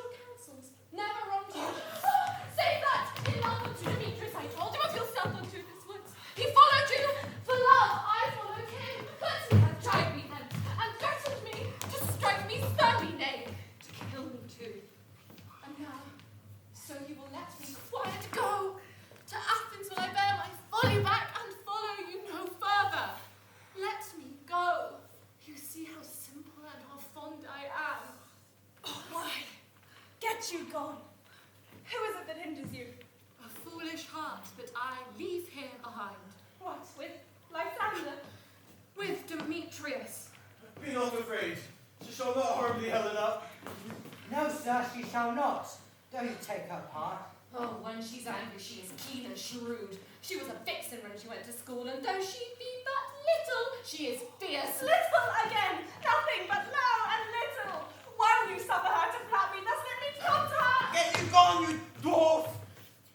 thou not, though you take her part. Oh, when she's angry, she is keen and shrewd. She was a vixen when she went to school, and though she be but little, she is fierce. Little again! Nothing but low and little! Why will you suffer her to flout me? Thus let me come to her! Get you gone, you dwarf!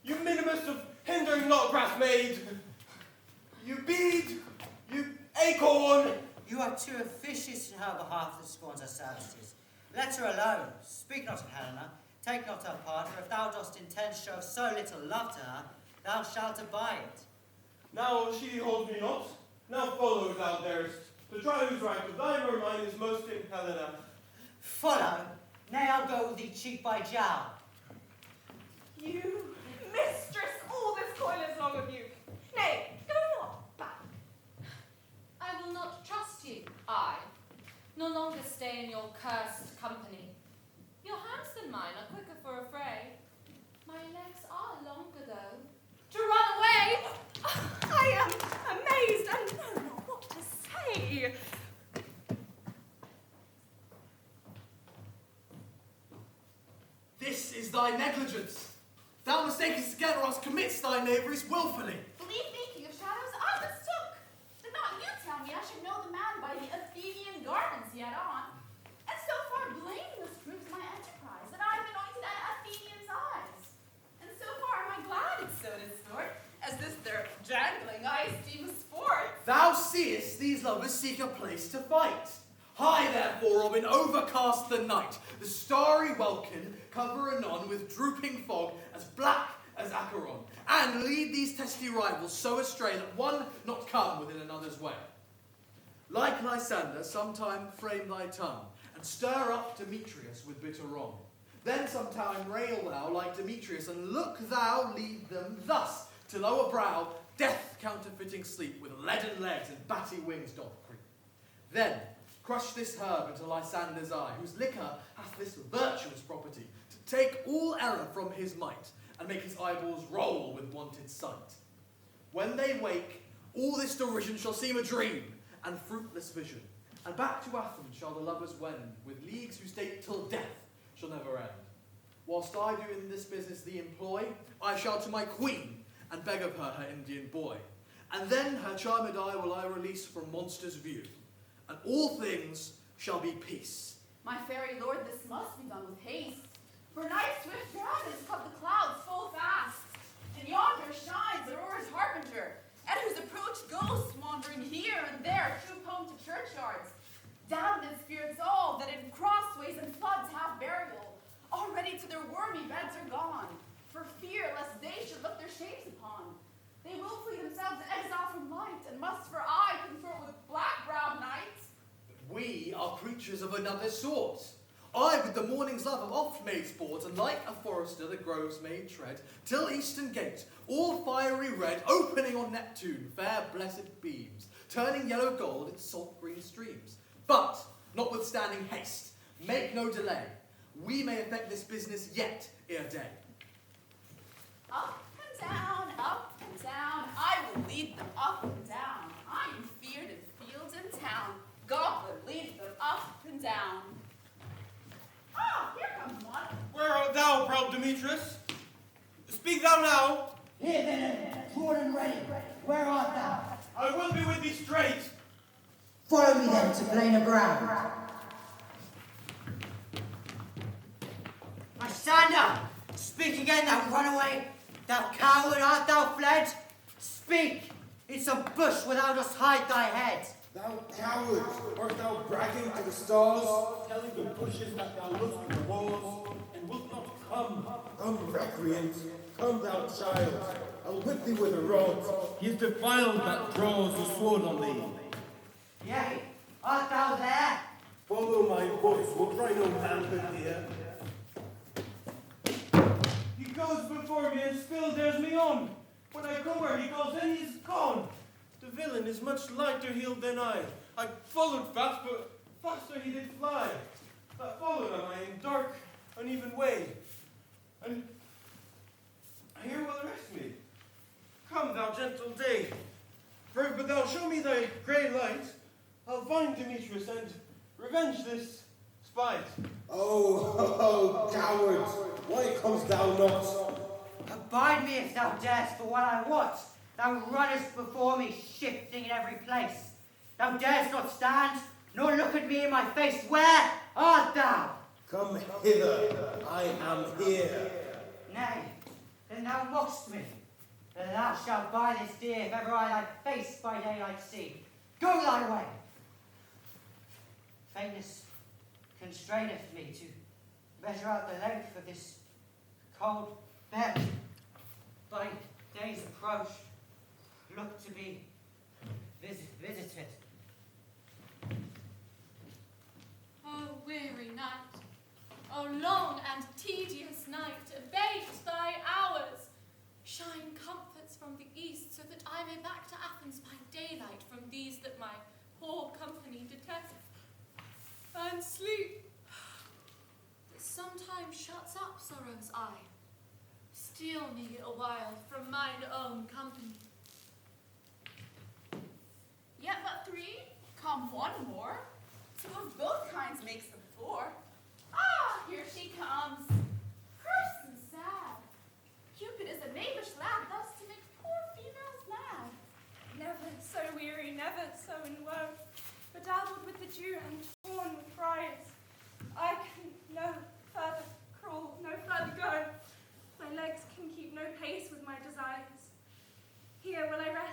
You minimus of hindering not grass maid! You bead! You acorn! You are too officious in her behalf that scorns her services. Let her alone. Speak not of Helena. Take not her part, for if thou dost intend to show so little love to her, thou shalt abide. Now she holds me not. Now follow, if thou darest, to try whose right of thine or mine is most in Helena. Follow? Nay, I'll go with thee cheek by jowl. You, mistress, all this coil is long of you. Nay, go not back. I will not trust you, I. No longer stay in your cursed company. Your hands than mine are quicker for a fray. My legs are longer, though, to run away. I am amazed and know not what to say. This is thy negligence. Thou mistakest again, or else commits thy knaveries wilfully. Believe me, King of Shadows, I mistook. Did not you tell me I should know the man by the Athenian garments he had on? And so far blameless proves my enterprise, that I am anointed at Athenian's eyes. And so far am I glad it's so distort, as this their jangling I esteem a sport. Thou seest these lovers seek a place to fight. High therefore, Robin, overcast the night, the starry welkin cover anon with drooping fog as black as Acheron, and lead these testy rivals so astray that one not come within another's way. Like Lysander, sometime frame thy tongue, and stir up Demetrius with bitter wrong. Then sometime rail thou like Demetrius, and look thou lead them thus, to lower brow, death counterfeiting sleep, with leaden legs and batty wings doth creep. Then crush this herb into Lysander's eye, whose liquor hath this virtuous property, to take all error from his might, and make his eyeballs roll with wonted sight. When they wake, all this derision shall seem a dream, and fruitless vision, and back to Athens shall the lovers wend, with leagues whose date till death shall never end. Whilst I do in this business thee employ, I shall to my queen, and beg of her Indian boy, and then her charmed eye will I release from monsters' view, and all things shall be peace. My fairy lord, this must be done with haste. For night's swift dragons cut the clouds full fast, and yonder shines Aurora's harbinger, at whose approach ghosts wandering here and there troop home to churchyards. Damned spirits all that in crossways and floods have burial, already to their wormy beds are gone, for fear lest they should look their shapes upon. They will flee themselves to exile from light, and must for aye consort with black-browed nights. We are creatures of another sort. I with the morning's love have oft made sport, and like a forester the groves may tread, till eastern gate, all fiery red, opening on Neptune, fair blessed beams, turning yellow gold its salt green streams. But, notwithstanding haste, make no delay, we may effect this business yet ere day. Up and down, I will lead them up and down. I am feared in fields and town. Goblin leads them up and down. Ah, here comes one. Where art thou, proud Demetrius? Speak thou now. Here then, drawn and ready. Where art thou? I will be with thee straight. Follow me then to plainer ground. Lysander, speak again, thou runaway. Thou coward, art thou fled? Speak, in some bush where thou dost hide thy head. Thou coward, art thou bragging to the stars, telling the bushes that thou looked at the walls, and wilt not come? Come, recreant, come, thou child. I'll whip thee with a rod. He is defiled that draws the sword on thee. Yea, art thou there? Follow my voice, will try no hand here. He goes before me and still dares me on. When I come where he goes, then he is gone. The villain is much lighter heeled than I. I followed fast, but faster he did fly. I followed am I in dark, uneven way. And here will rest me. Come, thou gentle day. But thou show me thy grey light. I'll find Demetrius and revenge this Spies. Oh, coward! Why comest thou not? Abide me if thou darest for what I want. Thou runnest before me, shifting in every place. Thou darest not stand, nor look at me in my face. Where art thou? Come hither. I am here. Nay, then thou mockst me. Then thou shalt buy this dear if ever I thy face by daylight see. Go thy way. Faintness constraineth me to measure out the length of this cold bed. By day's approach, look to be visited. Oh, weary night, oh, long and tedious night, abate thy hours. Shine comforts from the east, so that I may back to Athens by daylight from these that my poor company detest. And sleep, that sometimes shuts up sorrow's eye. Steal me a while from mine own company. Yet but three, come one more. Two of both kinds makes them four. Ah, here she comes. Cursed and sad. Cupid is a knavish lad, thus to make poor females mad. Never so weary, never so in woe, bedabbled with the dew and torn with briars. I can no further crawl, no further go. My legs can keep no pace with my desires. Here will I rest